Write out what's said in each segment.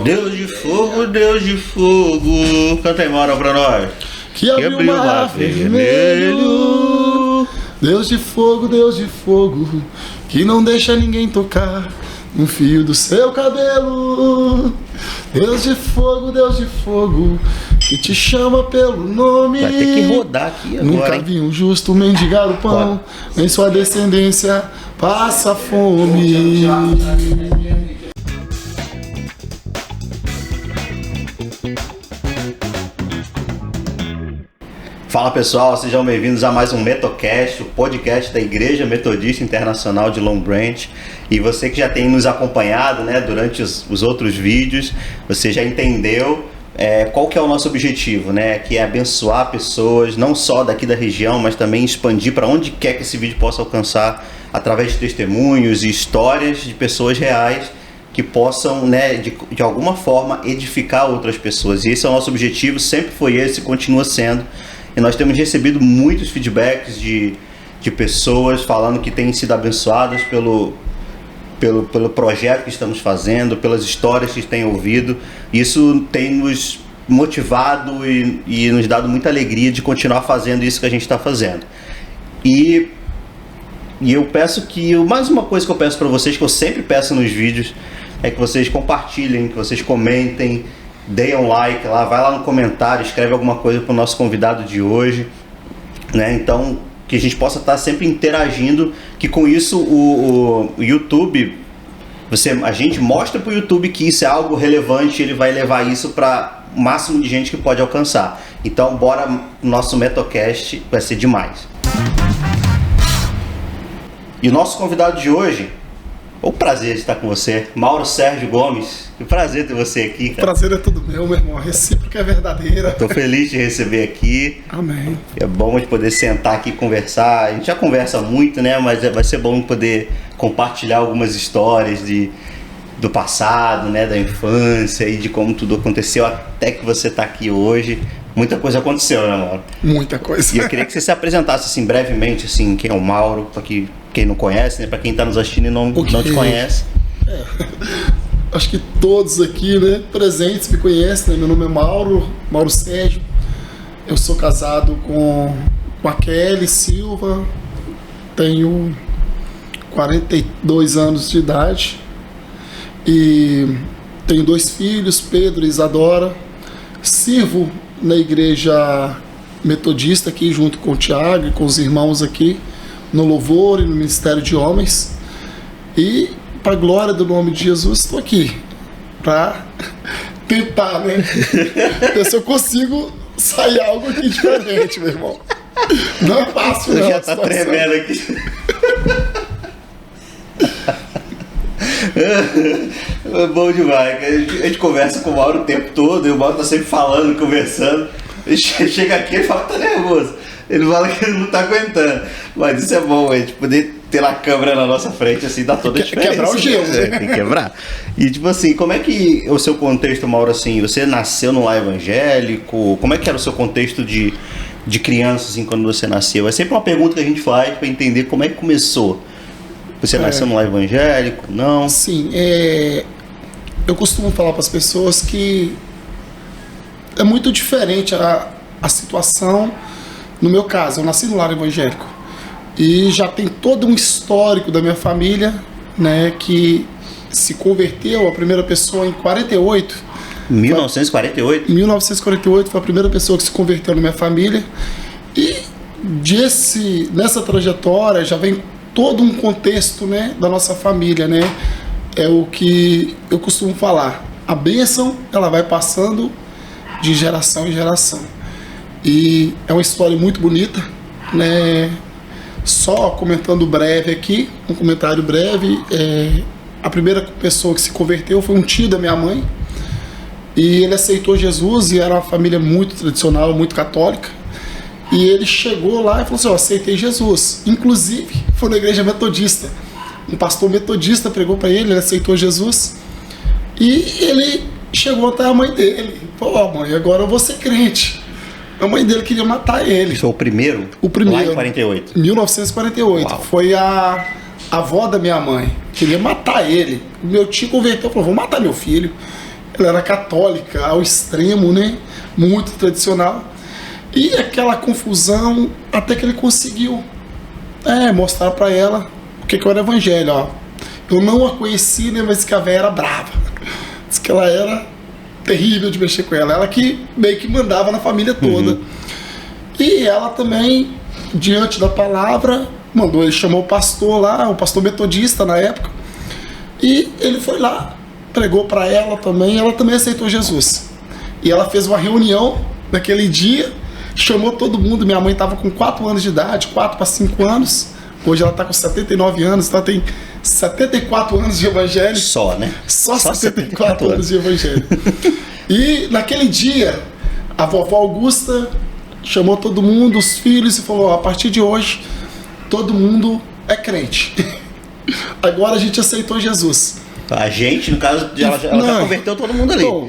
Deus de fogo, canta aí, Mauro, pra nós. Que abriu o mar vermelho. Deus de fogo, que não deixa ninguém tocar um fio do seu cabelo. Deus de fogo, que te chama pelo nome. Vai ter que rodar aqui agora. Nunca vi um justo mendigar o pão, nem sua descendência passa fome. Fala pessoal, sejam bem-vindos a mais um Metocast, o podcast da Igreja Metodista Internacional de Long Branch. E você que já tem nos acompanhado, né, durante os outros vídeos, você já entendeu qual que é o nosso objetivo, né, que é abençoar pessoas, não só daqui da região, mas também expandir para onde quer que esse vídeo possa alcançar, através de testemunhos e histórias de pessoas reais que possam, né, de alguma forma edificar outras pessoas. E esse é o nosso objetivo, sempre foi esse e continua sendo. E nós temos recebido muitos feedbacks de pessoas falando que têm sido abençoadas pelo projeto que estamos fazendo, pelas histórias que têm ouvido. Isso tem nos motivado e nos dado muita alegria de continuar fazendo isso que a gente está fazendo. E eu peço que, mais uma coisa que eu peço para vocês, que eu sempre peço nos vídeos, é que vocês compartilhem, que vocês comentem, deem um like lá, vai lá no comentário, escreve alguma coisa para o nosso convidado de hoje, né? Então, que a gente possa estar sempre interagindo, que com isso o YouTube, a gente mostra para o YouTube que isso é algo relevante, ele vai levar isso para o máximo de gente que pode alcançar. Então, bora, nosso Metocast vai ser demais. E o nosso convidado de hoje, o prazer de estar com você, Mauro Sérgio Gomes. Que prazer ter você aqui, cara. Prazer é tudo meu, meu irmão. A recíproca é verdadeira. Estou feliz de receber aqui. Amém. É bom de poder sentar aqui e conversar. A gente já conversa muito, né? Mas vai ser bom poder compartilhar algumas histórias do passado, né? Da infância e de como tudo aconteceu até que você está aqui hoje. Muita coisa aconteceu, né, Mauro? Muita coisa. E eu queria que você se apresentasse assim brevemente, assim, quem é o Mauro, para quem não conhece, né? Para quem está nos assistindo e não te conhece. Acho que todos aqui, né, presentes me conhecem, né? Meu nome é Mauro Sérgio. Eu sou casado com a Kelly Silva, tenho 42 anos de idade e tenho 2 filhos, Pedro e Isadora. Sirvo na igreja metodista aqui junto com o Tiago e com os irmãos aqui no louvor e no ministério de homens. E para a glória do nome de Jesus, estou aqui para tentar, né? Ver se eu consigo sair algo aqui diferente, meu irmão. Não é fácil, não. Já tá tremendo aqui. É bom demais. A gente conversa com o Mauro o tempo todo, e o Mauro tá sempre falando, conversando. Ele chega aqui e fala que tá nervoso. Ele fala que ele não tá aguentando. Mas isso é bom, a gente poder ter a câmera na nossa frente, assim, dá toda a diferença. Quebrar o gelo, né? Tem que quebrar. E tipo assim, como é que o seu contexto, Mauro, assim, você nasceu num lar evangélico? Como é que era o seu contexto de criança, assim, quando você nasceu? É sempre uma pergunta que a gente faz para entender como é que começou. Você nasceu num lar evangélico? Não? Sim, eu costumo falar para as pessoas que é muito diferente a situação. No meu caso, eu nasci no lar evangélico e já tem todo um histórico da minha família, né, que se converteu. A primeira pessoa em 48. 1948? Em 1948 foi a primeira pessoa que se converteu na minha família. E nessa trajetória já vem todo um contexto, né, da nossa família, né? É o que eu costumo falar. A bênção, ela vai passando de geração em geração. E é uma história muito bonita, né? Só comentando breve aqui, um comentário breve. A primeira pessoa que se converteu foi um tio da minha mãe. E ele aceitou Jesus e era uma família muito tradicional, muito católica. E ele chegou lá e falou assim: eu aceitei Jesus. Inclusive, foi na igreja metodista. Um pastor metodista pregou para ele, ele aceitou Jesus. E ele chegou até a mãe dele. Falou: mãe, agora eu vou ser crente. A mãe dele queria matar ele. Foi o primeiro? O primeiro. Lá em 48? 1948. Uau. Foi a avó da minha mãe. Queria matar ele. O meu tio converteu e falou: vou matar meu filho. ela era católica ao extremo, né? Muito tradicional. E aquela confusão, até que ele conseguiu mostrar para ela o que era o evangelho, ó. Eu não a conheci, né, mas que a velha era brava. Diz que ela era terrível de mexer com ela. Ela que meio que mandava na família toda. E ela também, diante da palavra, ele chamou o pastor lá, o pastor metodista na época, e ele foi lá, pregou para ela também aceitou Jesus. E ela fez uma reunião naquele dia, chamou todo mundo. Minha mãe estava com 4 anos de idade, 4 para 5 anos. Hoje ela está com 79 anos, então ela tem 74 anos de evangelho. Só, né? Só 74 anos de evangelho. E naquele dia, a vovó Augusta chamou todo mundo, os filhos, e falou: a partir de hoje, todo mundo é crente. Agora a gente aceitou Jesus. A gente, no caso, ela já converteu todo mundo ali. Bom,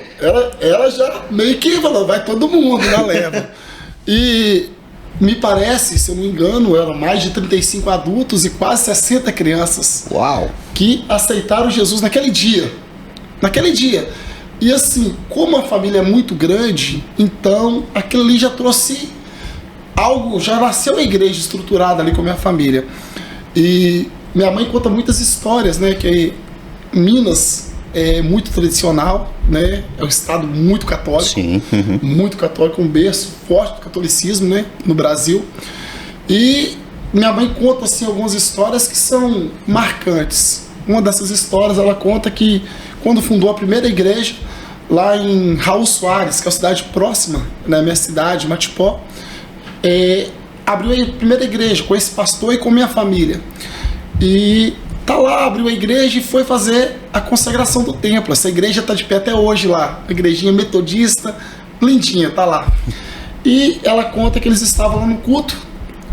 ela já meio que falou: vai todo mundo na leva. E me parece, se eu não me engano, eram mais de 35 adultos e quase 60 crianças. Uau! Que aceitaram Jesus naquele dia. Naquele dia. E assim, como a família é muito grande, então aquilo ali já trouxe algo, já nasceu a igreja estruturada ali com a minha família. E minha mãe conta muitas histórias, né? Que Minas é muito tradicional, né? É um estado muito católico. Sim. Muito católico, um berço forte do catolicismo, né? No Brasil. E minha mãe conta assim algumas histórias que são marcantes. Uma dessas histórias, ela conta que quando fundou a primeira igreja lá em Raul Soares, que é uma cidade próxima da minha cidade, Matipó, abriu a primeira igreja com esse pastor e com minha família. E tá lá, abriu a igreja e foi fazer a consagração do templo. Essa igreja tá de pé até hoje lá, a igrejinha metodista, lindinha, tá lá. E ela conta que eles estavam lá no culto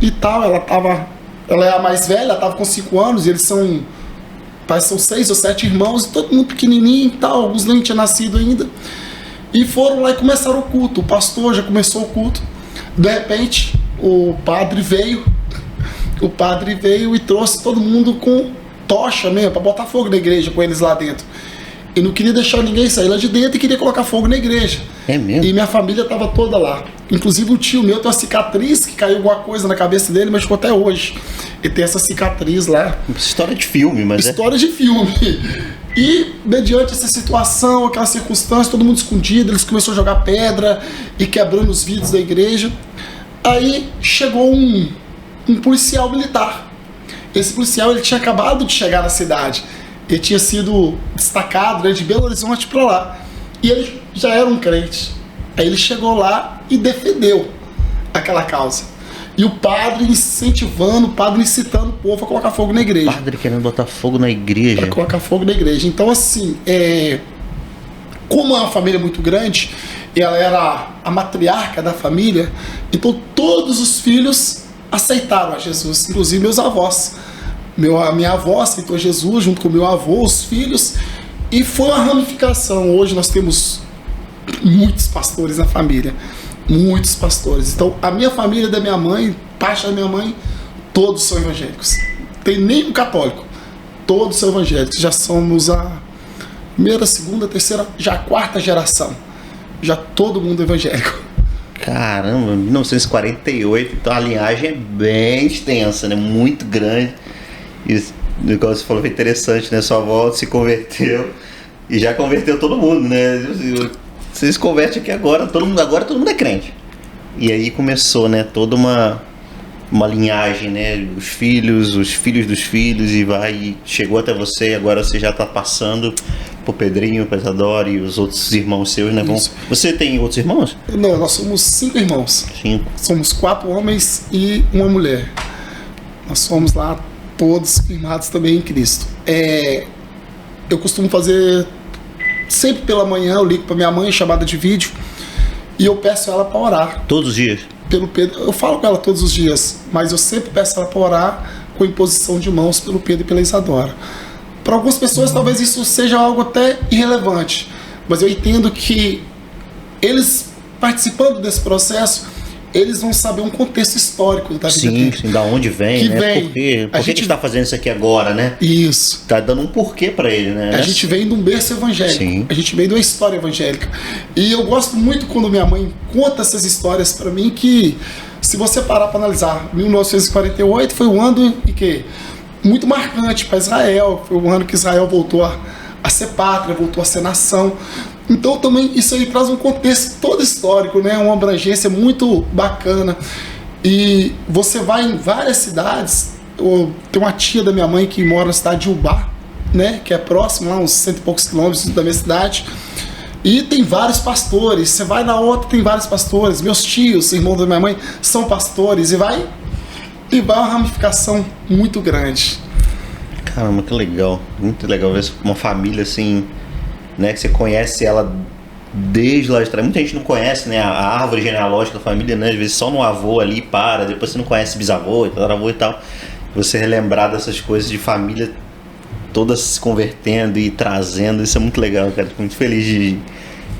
e tal, ela é a mais velha, ela tava com 5 anos, e eles são 6 ou 7 irmãos, e todo mundo pequenininho e tal, alguns nem tinham nascido ainda. E foram lá e começaram o culto. O pastor já começou o culto. De repente, o padre veio e trouxe todo mundo com tocha mesmo, para botar fogo na igreja com eles lá dentro. E não queria deixar ninguém sair lá de dentro e queria colocar fogo na igreja. É mesmo? E minha família estava toda lá. Inclusive o tio meu tem uma cicatriz que caiu alguma coisa na cabeça dele, mas ficou até hoje. Ele tem essa cicatriz lá. História de filme, mas História de filme. E, mediante essa situação, aquela circunstância, todo mundo escondido, eles começaram a jogar pedra e quebrando os vidros da igreja. Aí chegou um policial militar. Esse policial, ele tinha acabado de chegar na cidade. Ele tinha sido destacado, né, de Belo Horizonte para lá. E ele já era um crente. Aí ele chegou lá e defendeu aquela causa. E o padre incentivando, o padre incitando o povo a colocar fogo na igreja. O padre querendo botar fogo na igreja. Para colocar fogo na igreja. Então, assim, como é uma família muito grande, ela era a matriarca da família, então todos os filhos aceitaram a Jesus, inclusive meus avós. A minha avó aceitou Jesus junto com meu avô, os filhos, e foi uma ramificação. Hoje nós temos muitos pastores na família, muitos pastores. Então a minha família da minha mãe, parte da minha mãe, todos são evangélicos. Tem nenhum católico, todos são evangélicos. Já somos a primeira, segunda, terceira, já a 4ª geração, já todo mundo evangélico. Caramba, 1948, então a linhagem é bem extensa, né? Muito grande. E o negócio que você falou foi interessante, né? Sua avó se converteu e já converteu todo mundo, né? Vocês se convertem aqui agora todo mundo é crente. E aí começou, né? Toda uma linhagem, né? Os filhos dos filhos, e chegou até você, e agora você já está passando pro Pedrinho, pro Isadora e os outros irmãos seus, né? Você tem outros irmãos? Não, nós somos 5 irmãos. 5. Somos 4 homens e uma mulher. Nós somos lá todos firmados também em Cristo. Eu costumo fazer sempre pela manhã, eu ligo para minha mãe, chamada de vídeo, e eu peço ela para orar. Todos os dias? Pelo Pedro. Eu falo com ela todos os dias, mas eu sempre peço ela para orar com imposição de mãos pelo Pedro e pela Isadora. Para algumas pessoas talvez isso seja algo até irrelevante, mas eu entendo que eles participando desse processo, eles vão saber um contexto histórico da vida dele. Sim, da onde vem, que né? Vem. Por que a gente está fazendo isso aqui agora, né? Isso. Tá dando um porquê para ele, né? A gente vem de um berço evangélico. Sim. A gente vem de uma história evangélica. E eu gosto muito quando minha mãe conta essas histórias para mim, que se você parar para analisar, 1948 foi um ano que muito marcante para Israel. Foi um ano que Israel voltou a ser pátria, voltou a ser nação. Então também isso aí traz um contexto todo histórico, né? Uma abrangência muito bacana. E você vai em várias cidades. Tem uma tia da minha mãe que mora na cidade de Ubá, né? Que é próximo, lá uns 100 e poucos quilômetros da minha cidade. E tem vários pastores. Você vai na outra, tem vários pastores. Meus tios, irmãos da minha mãe, são pastores. E vai uma ramificação muito grande. Caramba, que legal. Muito legal ver uma família assim, né? Que você conhece ela desde lá de trás. Muita gente não conhece, né? A árvore genealógica da família, né? Às vezes só no avô ali para, depois você não conhece bisavô, tataravô e tal. Você relembrar dessas coisas de família todas se convertendo e trazendo, isso é muito legal, cara. Fico muito feliz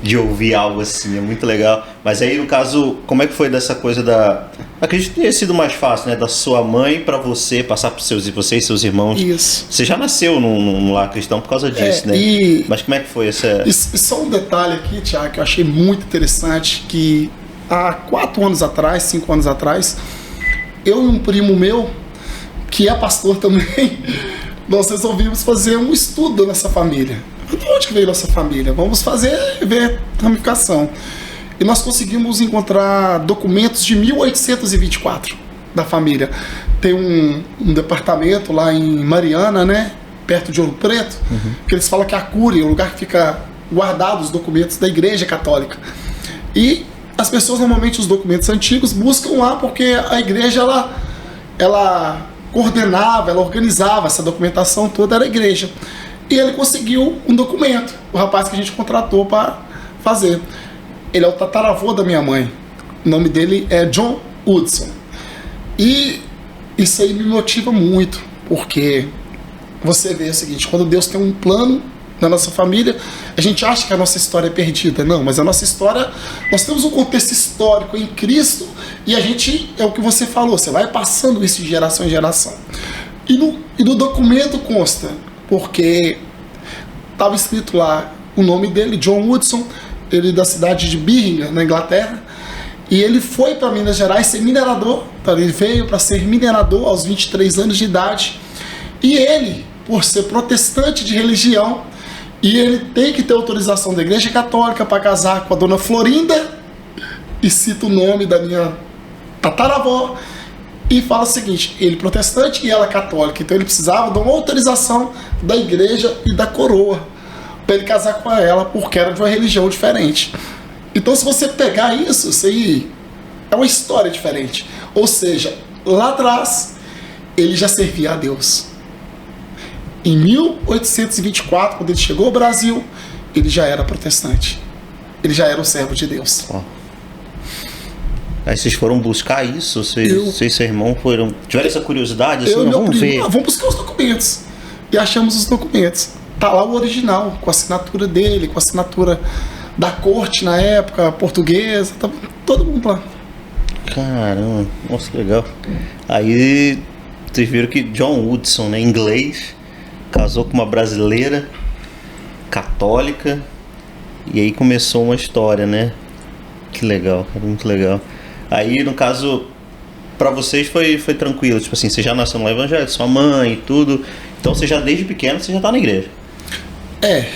de ouvir algo assim, é muito legal. Mas aí, no caso, como é que foi dessa coisa da... Acredito que tenha sido mais fácil, né? Da sua mãe para você passar para você e seus irmãos. Isso. Você já nasceu num lar cristão por causa disso, né? Mas como é que foi essa... E só um detalhe aqui, Tiago, que eu achei muito interessante, que há 5 anos atrás, eu e um primo meu, que é pastor também, nós resolvimos fazer um estudo nessa família. De onde que veio nossa família? Vamos ver a ramificação. E nós conseguimos encontrar documentos de 1824 da família. Tem um departamento lá em Mariana, né? Perto de Ouro Preto, que eles falam que é a Cúria, o lugar que fica guardado os documentos da Igreja Católica. E as pessoas, normalmente, os documentos antigos, buscam lá porque a igreja, ela coordenava, ela organizava essa documentação toda, era a igreja. E ele conseguiu um documento, o rapaz que a gente contratou para fazer. Ele é o tataravô da minha mãe. O nome dele é John Woodson. E isso aí me motiva muito, porque você vê o seguinte, quando Deus tem um plano na nossa família, a gente acha que a nossa história é perdida. Não, mas a nossa história, nós temos um contexto histórico em Cristo, e a gente, é o que você falou, você vai passando isso de geração em geração. E no documento consta, porque estava escrito lá o nome dele, John Woodson, ele da cidade de Birmingham, na Inglaterra, e ele foi para Minas Gerais ser minerador. Então ele veio para ser minerador aos 23 anos de idade, e ele, por ser protestante de religião, e ele tem que ter autorização da Igreja Católica para casar com a dona Florinda, e cita o nome da minha tataravó, e fala o seguinte, ele protestante e ela católica, então ele precisava de uma autorização da igreja e da coroa para ele casar com ela, porque era de uma religião diferente. Então, se você pegar isso aí é uma história diferente. Ou seja, lá atrás ele já servia a Deus. Em 1824, quando ele chegou ao Brasil, ele já era protestante. Ele já era um servo de Deus. Aí vocês foram buscar isso? Vocês e seu irmão tiveram essa curiosidade? Assim, vamos ver. Vamos buscar os documentos. E achamos os documentos. Tá lá o original, com a assinatura dele, com a assinatura da corte na época, portuguesa, tá todo mundo lá. Caramba, nossa, que legal. Aí vocês viram que John Woodson, né, inglês, casou com uma brasileira católica, e aí começou uma história, né? Que legal, cara, muito legal. Aí, no caso, pra vocês foi tranquilo, tipo assim, você já nasceu no evangelho, sua mãe e tudo, então você já desde pequeno você já tá na igreja. É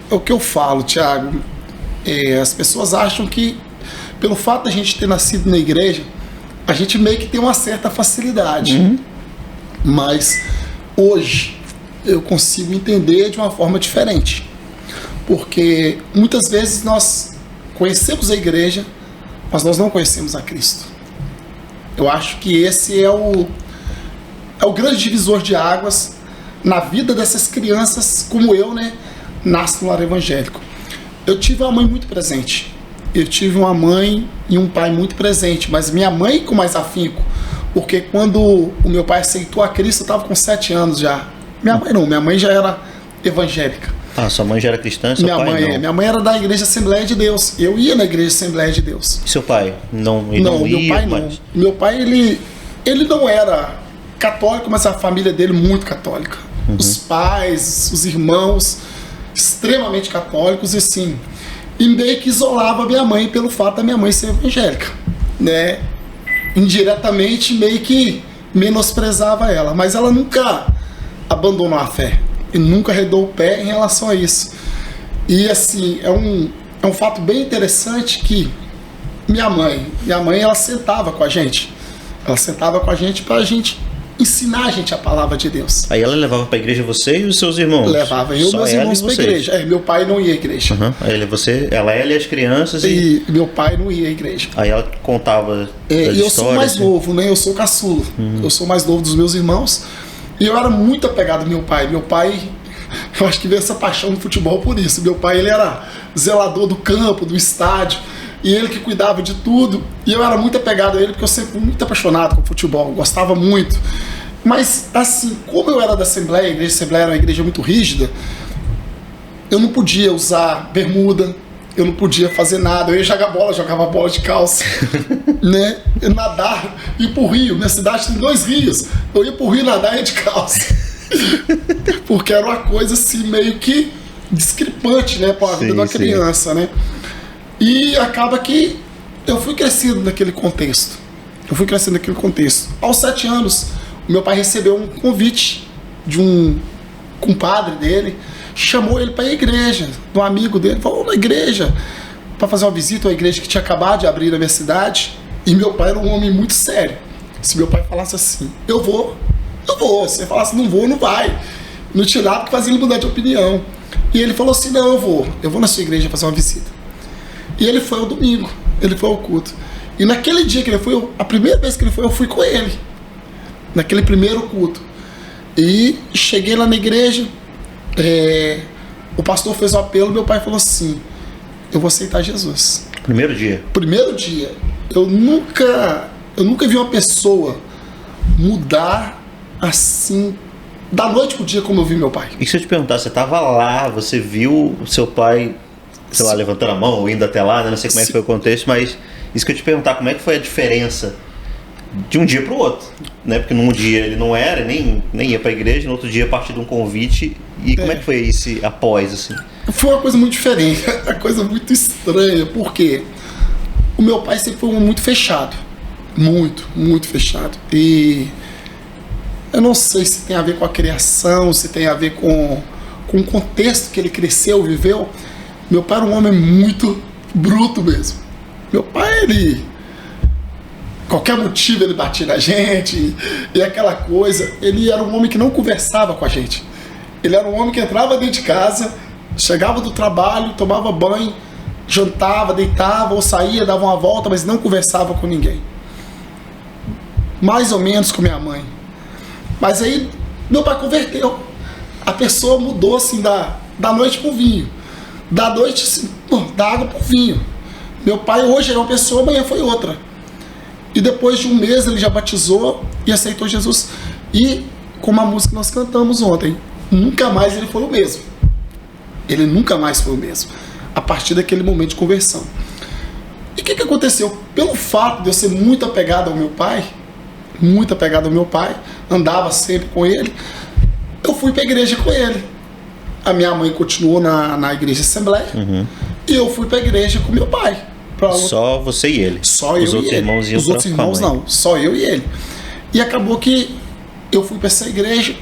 o que eu falo, Thiago, as pessoas acham que pelo fato da gente ter nascido na igreja, a gente meio que tem uma certa facilidade, mas hoje eu consigo entender de uma forma diferente, porque muitas vezes nós conhecemos a igreja, mas nós não conhecemos a Cristo. Eu acho que esse é o grande divisor de águas na vida dessas crianças como eu, né? Nasce no lar evangélico. Eu tive uma mãe muito presente. Eu tive uma mãe e um pai muito presente, mas minha mãe com mais afinco, porque quando o meu pai aceitou a Cristo, eu estava com 7 anos já. Minha mãe não, minha mãe já era evangélica. Ah, sua mãe já era cristã, seu pai não? Minha mãe era da Igreja Assembleia de Deus. Eu ia na Igreja Assembleia de Deus. E seu pai? Ele não meu ia, pai mas... não. Meu pai, ele não era católico, mas a família dele muito católica. Os pais, os irmãos, extremamente católicos, e assim, e meio que isolava a minha mãe pelo fato da minha mãe ser evangélica, né? Indiretamente, meio que menosprezava ela, mas ela nunca abandonou a fé e nunca arredou o pé em relação a isso. E assim, é um fato bem interessante que minha mãe ela sentava com a gente pra gente ensinar a gente a palavra de Deus. Aí ela levava pra igreja você e os seus irmãos? Levava eu e meus irmãos pra igreja. Meu pai não ia à igreja. Ela e as crianças e meu pai não ia à igreja. Aí ela contava das histórias. Eu sou mais novo, né? Eu sou caçula. Eu sou mais novo dos meus irmãos. E eu era muito apegado ao meu pai. Meu pai, eu acho que veio essa paixão no futebol por isso. Meu pai, ele era zelador do campo, do estádio. E ele que cuidava de tudo. E eu era muito apegado a ele, porque eu sempre fui muito apaixonado com futebol. Gostava muito. Mas, assim, como eu era da Assembleia, a Igreja Assembleia era uma igreja muito rígida, eu não podia usar bermuda, eu não podia fazer nada. Eu ia jogar bola, jogava bola de calça, né? Eu nadar, ir pro rio. Minha cidade tem 2 rios. Eu ia pro rio nadar e ia de calça. Porque era uma coisa, assim, meio que discrepante, né? Para a vida de uma criança, né? E acaba que eu fui crescendo naquele contexto. Aos 7 anos, meu pai recebeu um convite de um compadre dele, chamou ele para a igreja, de um amigo dele, falou na igreja, para fazer uma visita à igreja que tinha acabado de abrir na minha cidade. E meu pai era um homem muito sério. Se meu pai falasse assim, eu vou. Se ele falasse não vou, não vai. Não tinha nada que fazia ele mudar de opinião. E ele falou assim, não, eu vou na sua igreja fazer uma visita. E ele foi ao domingo, ele foi ao culto. E naquele dia que ele foi, a primeira vez que ele foi, eu fui com ele. Naquele primeiro culto. E cheguei lá na igreja, o pastor fez o apelo, meu pai falou assim, eu vou aceitar Jesus. Primeiro dia? Primeiro dia. Eu nunca vi uma pessoa mudar assim, da noite pro dia como eu vi meu pai. E se eu te perguntar, você estava lá, você viu o seu pai, sei lá, levantando a mão ou indo até lá, né? Não sei como é que foi o contexto, mas isso que eu te perguntar, como é que foi a diferença de um dia para o outro, né? Porque num dia ele não era, nem ia para a igreja, no outro dia a partir de um convite, e como é que foi esse após, assim? Foi uma coisa muito diferente, uma coisa muito estranha, porque o meu pai sempre foi muito fechado, muito fechado, e eu não sei se tem a ver com a criação, se tem a ver com o contexto que ele cresceu, viveu. Meu pai era um homem muito bruto mesmo. Meu pai, qualquer motivo ele batia na gente, e aquela coisa. Ele era um homem que não conversava com a gente. Ele era um homem que entrava dentro de casa, chegava do trabalho, tomava banho, jantava, deitava ou saía, dava uma volta, mas não conversava com ninguém. Mais ou menos com minha mãe. Mas aí meu pai converteu. A pessoa mudou assim da noite pro vinho. Da noite, assim, da água pro vinho. Meu pai hoje é uma pessoa, amanhã foi outra. E depois de um mês ele já batizou e aceitou Jesus. E como a música que nós cantamos ontem, nunca mais ele foi o mesmo. Ele nunca mais foi o mesmo. A partir daquele momento de conversão. E o que aconteceu? Pelo fato de eu ser muito apegado ao meu pai, andava sempre com ele, eu fui para a igreja com ele. A minha mãe continuou na igreja Assembleia, e eu fui para a igreja com meu pai. Só você e ele? Só eu e ele. Os outros irmãos iam. Os outros irmãos não, só eu e ele. E acabou que eu fui para essa igreja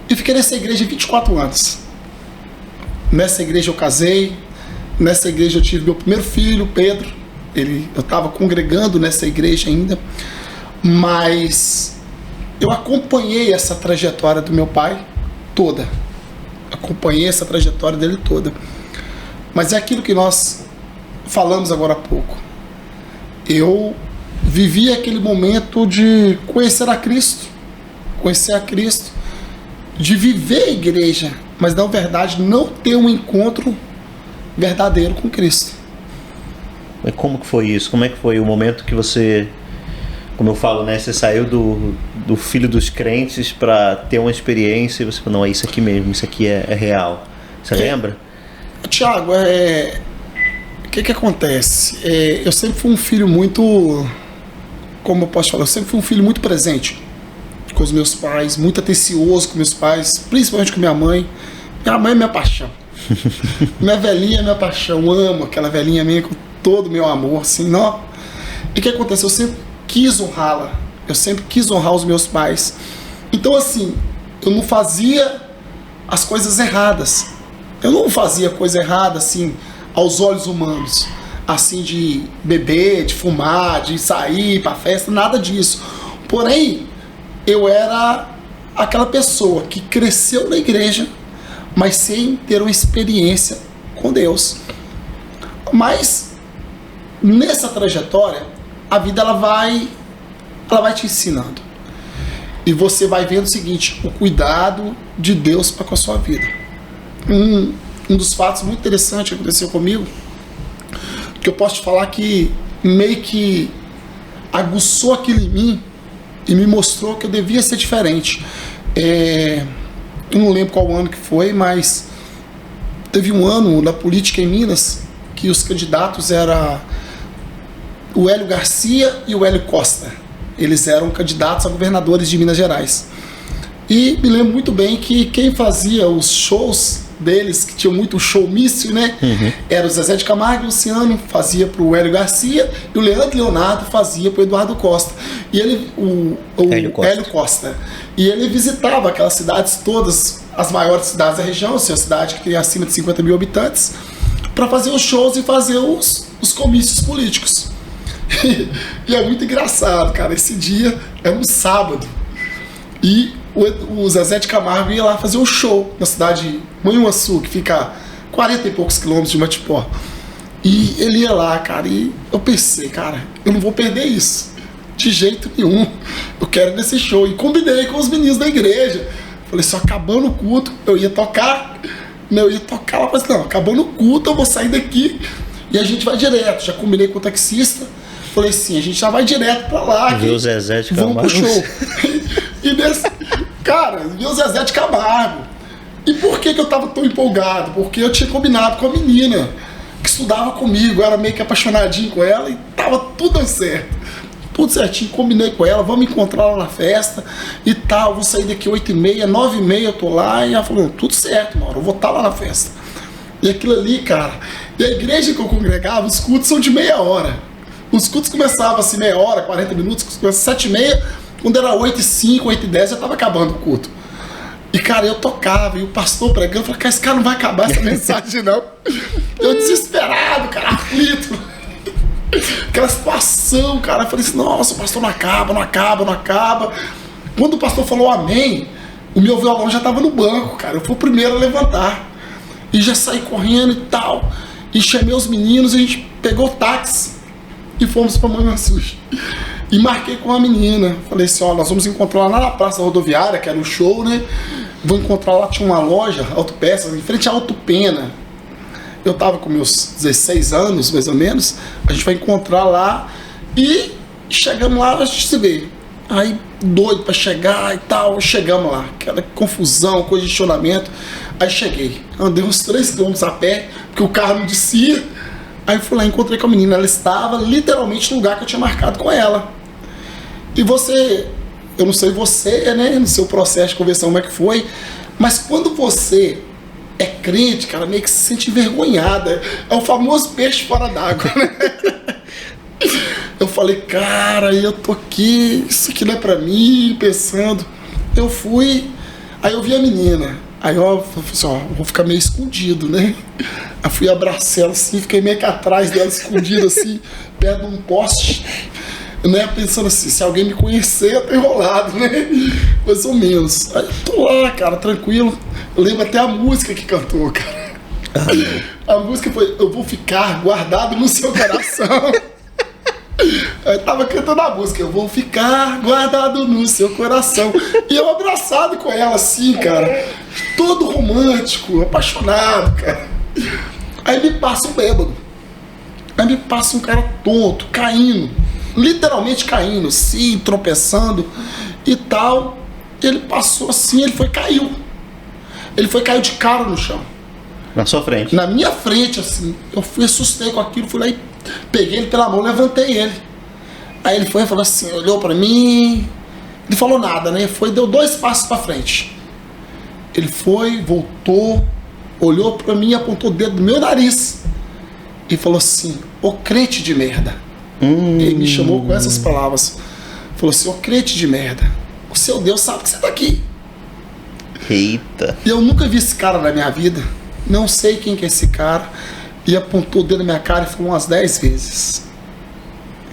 e fiquei nessa igreja 24 anos. Nessa igreja eu casei, nessa igreja eu tive meu primeiro filho, Pedro. Eu estava congregando nessa igreja ainda, mas eu acompanhei essa trajetória do meu pai toda. Acompanhei essa trajetória dele toda. Mas é aquilo que nós falamos agora há pouco. Eu vivi aquele momento de conhecer a Cristo, de viver a igreja, mas na verdade não ter um encontro verdadeiro com Cristo. Mas como que foi isso? Como é que foi o momento que você, como eu falo, né, você saiu do filho dos crentes para ter uma experiência e você falou, não, é isso aqui mesmo, isso aqui é real. Você lembra? Tiago, o que acontece? Eu sempre fui um filho muito, como eu posso falar, eu sempre fui um filho muito presente com os meus pais, muito atencioso com meus pais, principalmente com minha mãe. Minha mãe é minha paixão. Minha velhinha é minha paixão, amo aquela velhinha minha com todo o meu amor, assim, não. E o que acontece? Eu sempre quis honrá-la, eu sempre quis honrar os meus pais. Então, assim, eu não fazia as coisas erradas. Eu não fazia coisa errada, assim, aos olhos humanos. Assim, de beber, de fumar, de sair pra festa, nada disso. Porém, eu era aquela pessoa que cresceu na igreja, mas sem ter uma experiência com Deus. Mas, nessa trajetória, a vida ela vai te ensinando. E você vai vendo o seguinte, o cuidado de Deus para com a sua vida. Um dos fatos muito interessantes que aconteceu comigo, que eu posso te falar que meio que aguçou aquilo em mim e me mostrou que eu devia ser diferente. Eu não lembro qual ano que foi, mas teve um ano na política em Minas que os candidatos eram o Hélio Garcia e o Hélio Costa. Eles eram candidatos a governadores de Minas Gerais. E me lembro muito bem que quem fazia os shows deles, que tinha muito showmício, né? Era o Zezé de Camargo e Luciano, fazia pro Hélio Garcia, e o Leandro Leonardo fazia pro Eduardo Costa. E ele, o Hélio Costa. E ele visitava aquelas cidades todas, as maiores cidades da região, assim, a cidade que tem acima de 50 mil habitantes, para fazer os shows e fazer os comícios políticos. E é muito engraçado, cara. Esse dia era um sábado. E o Zezé de Camargo ia lá fazer um show na cidade de Manhuaçu, que fica a 40 e poucos quilômetros de Matipó. E ele ia lá, cara, e eu pensei, cara, eu não vou perder isso. De jeito nenhum. Eu quero ir nesse show. E combinei com os meninos da igreja. Falei, só acabando o culto, eu ia tocar. Eu ia tocar lá, mas não, acabando o culto, eu vou sair daqui e a gente vai direto. Já combinei com o taxista. Falei assim, a gente já vai direto pra lá. Viu o Zezé de Camargo. Vamos pro show. E nesse, cara, viu o Zezé de Camargo. E por que eu tava tão empolgado? Porque eu tinha combinado com a menina que estudava comigo, eu era meio que apaixonadinho com ela e tava tudo dando certo. Tudo certinho, combinei com ela, vamos encontrar lá na festa e tal, vou sair daqui 8h30, 9h30 eu tô lá, e ela falou, tudo certo, Mauro, eu vou estar lá na festa. E aquilo ali, cara, e a igreja que eu congregava, os cultos são de meia hora. Os cultos começavam assim, meia hora, 40 minutos, começavam 7h30, quando era 8h05, 8h10, já tava acabando o culto. E, cara, eu tocava, e o pastor pregando, eu falei, cara, esse cara não vai acabar essa mensagem, não. Eu desesperado, cara, aflito. Aquela situação, cara, eu falei assim, nossa, o pastor não acaba, não acaba, não acaba. Quando o pastor falou amém, o meu violão já tava no banco, cara, eu fui o primeiro a levantar. E já saí correndo e tal, e chamei os meninos, a gente pegou o táxi e fomos pra Manhuaçu. E marquei com a menina, falei assim, ó, nós vamos encontrar lá na praça rodoviária, que era o show, né? Vou encontrar lá, tinha uma loja, autopeças, em frente à Autopena. Eu tava com meus 16 anos, mais ou menos, a gente vai encontrar lá e chegamos lá, a gente se vê. Aí, doido pra chegar e tal, chegamos lá, aquela confusão, congestionamento. Aí cheguei, andei uns 3 km a pé, porque o carro não descia. Aí fui lá, encontrei com a menina, ela estava literalmente no lugar que eu tinha marcado com ela. E você, eu não sei você, né, no seu processo de conversão como é que foi, mas quando você é crente, cara, meio que se sente envergonhada. É o famoso peixe fora d'água, né? Eu falei, cara, eu tô aqui, isso aqui não é pra mim, pensando. Eu fui, aí eu vi a menina. Aí eu falei assim, ó, vou ficar meio escondido, né? Aí fui abraçar ela assim, fiquei meio que atrás dela, escondido assim, perto de um poste. Né, pensando assim, se alguém me conhecer, eu tô enrolado, né? Mais ou menos. Aí eu tô lá, cara, tranquilo. Eu lembro até a música que cantou, cara. A música foi Eu Vou Ficar Guardado no Seu Coração. Eu tava cantando a música, eu vou ficar guardado no seu coração. E eu abraçado com ela assim, cara, todo romântico, apaixonado, cara. Aí me passa um bêbado. Aí me passa um cara tonto, caindo, literalmente caindo, assim, tropeçando e tal. Ele passou assim, caiu de cara no chão. Na sua frente? Na minha frente, assim. Eu assustei com aquilo, fui lá e peguei ele pela mão, levantei ele. Aí ele foi e falou assim, olhou pra mim, não falou nada, né? Foi, deu 2 passos pra frente. Ele foi, voltou, olhou pra mim, apontou o dedo no meu nariz e falou assim, ô crente de merda. Ele me chamou com essas palavras. Falou assim, ô crente de merda, o seu Deus sabe que você tá aqui. Eita. E eu nunca vi esse cara na minha vida, não sei quem que é esse cara, e apontou o dedo na minha cara e falou umas 10 vezes.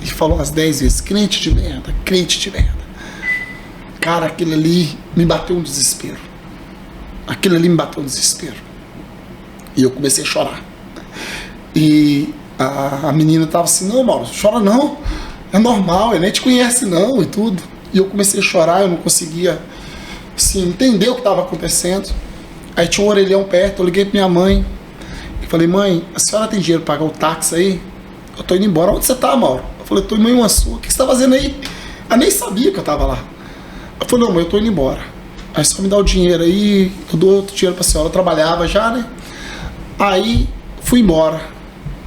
E falou umas 10 vezes, crente de merda, crente de merda. Cara, aquilo ali me bateu um desespero. Aquilo ali me bateu um desespero. E eu comecei a chorar. E a menina tava assim, não, Mauro, chora não, é normal, ele nem te conhece não, e tudo. E eu comecei a chorar, eu não conseguia assim, entender o que estava acontecendo. Aí tinha um orelhão perto, eu liguei pra minha mãe e falei, mãe, a senhora tem dinheiro para pagar o táxi aí? Eu tô indo embora. Onde você tá, Mauro? Eu falei, eu tô em Manhuaçu. O que você tá fazendo aí? Eu nem sabia que eu tava lá. Eu falei, não, mãe, eu tô indo embora. Aí só me dá o dinheiro aí, eu dou outro dinheiro pra senhora. Eu trabalhava já, né? Aí fui embora,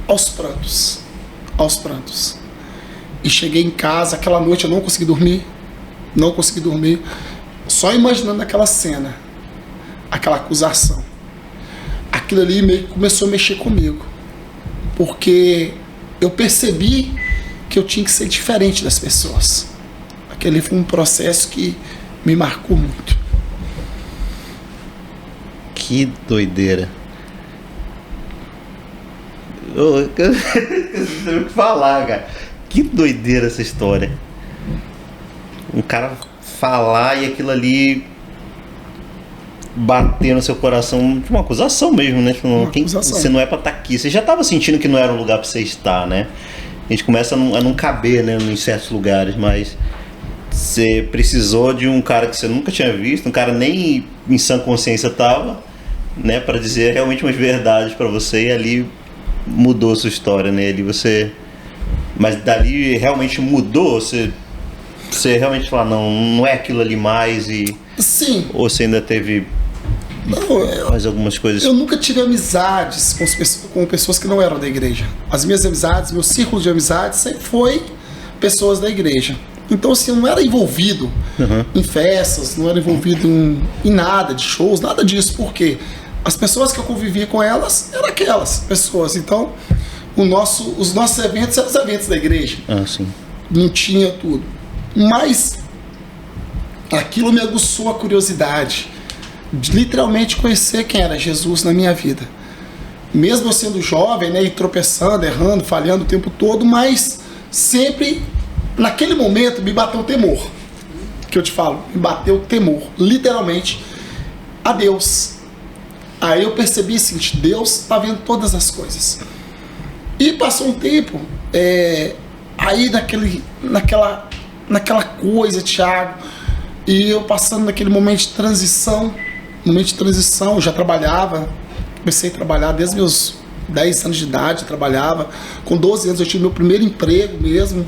aos prantos. Aos prantos. E cheguei em casa, aquela noite eu não consegui dormir. Não consegui dormir. Só imaginando aquela cena, aquela acusação. Aquilo ali meio que começou a mexer comigo. Porque eu percebi que eu tinha que ser diferente das pessoas. Aquele foi um processo que me marcou muito. Que doideira. Eu não sei o que falar, cara. Que doideira essa história. Um cara falar e aquilo ali bater no seu coração de uma acusação mesmo, né? Tipo, você não é pra estar aqui. Você já tava sentindo que não era um lugar pra você estar, né? A gente começa a não caber, né, em certos lugares, mas você precisou de um cara que você nunca tinha visto, um cara nem em sã consciência tava, né, pra dizer realmente umas verdades pra você, e ali mudou a sua história, né? Ali você... Mas dali realmente mudou? Você realmente fala, não é aquilo ali mais e... Sim. Ou você ainda teve mais algumas coisas? Eu nunca tive amizades com pessoas que não eram da igreja. As minhas amizades, meu círculo de amizades sempre foi pessoas da igreja. Então assim, eu não era envolvido em festas, não era envolvido em nada, de shows, nada disso. Por quê? As pessoas que eu convivia com elas eram aquelas pessoas. Então, os nossos eventos eram os eventos da igreja. Ah, sim. Não tinha tudo. Mas aquilo me aguçou a curiosidade de literalmente conhecer quem era Jesus na minha vida. Mesmo eu sendo jovem, né, e tropeçando, errando, falhando o tempo todo, mas sempre, naquele momento, me bateu o temor. Que eu te falo, me bateu o temor, literalmente, a Deus. Aí eu percebi o seguinte, Deus está vendo todas as coisas. E passou um tempo, aí naquela coisa, Thiago, e eu passando naquele momento de transição, eu já trabalhava, comecei a trabalhar desde meus 10 anos de idade, eu trabalhava, com 12 anos eu tive meu primeiro emprego mesmo,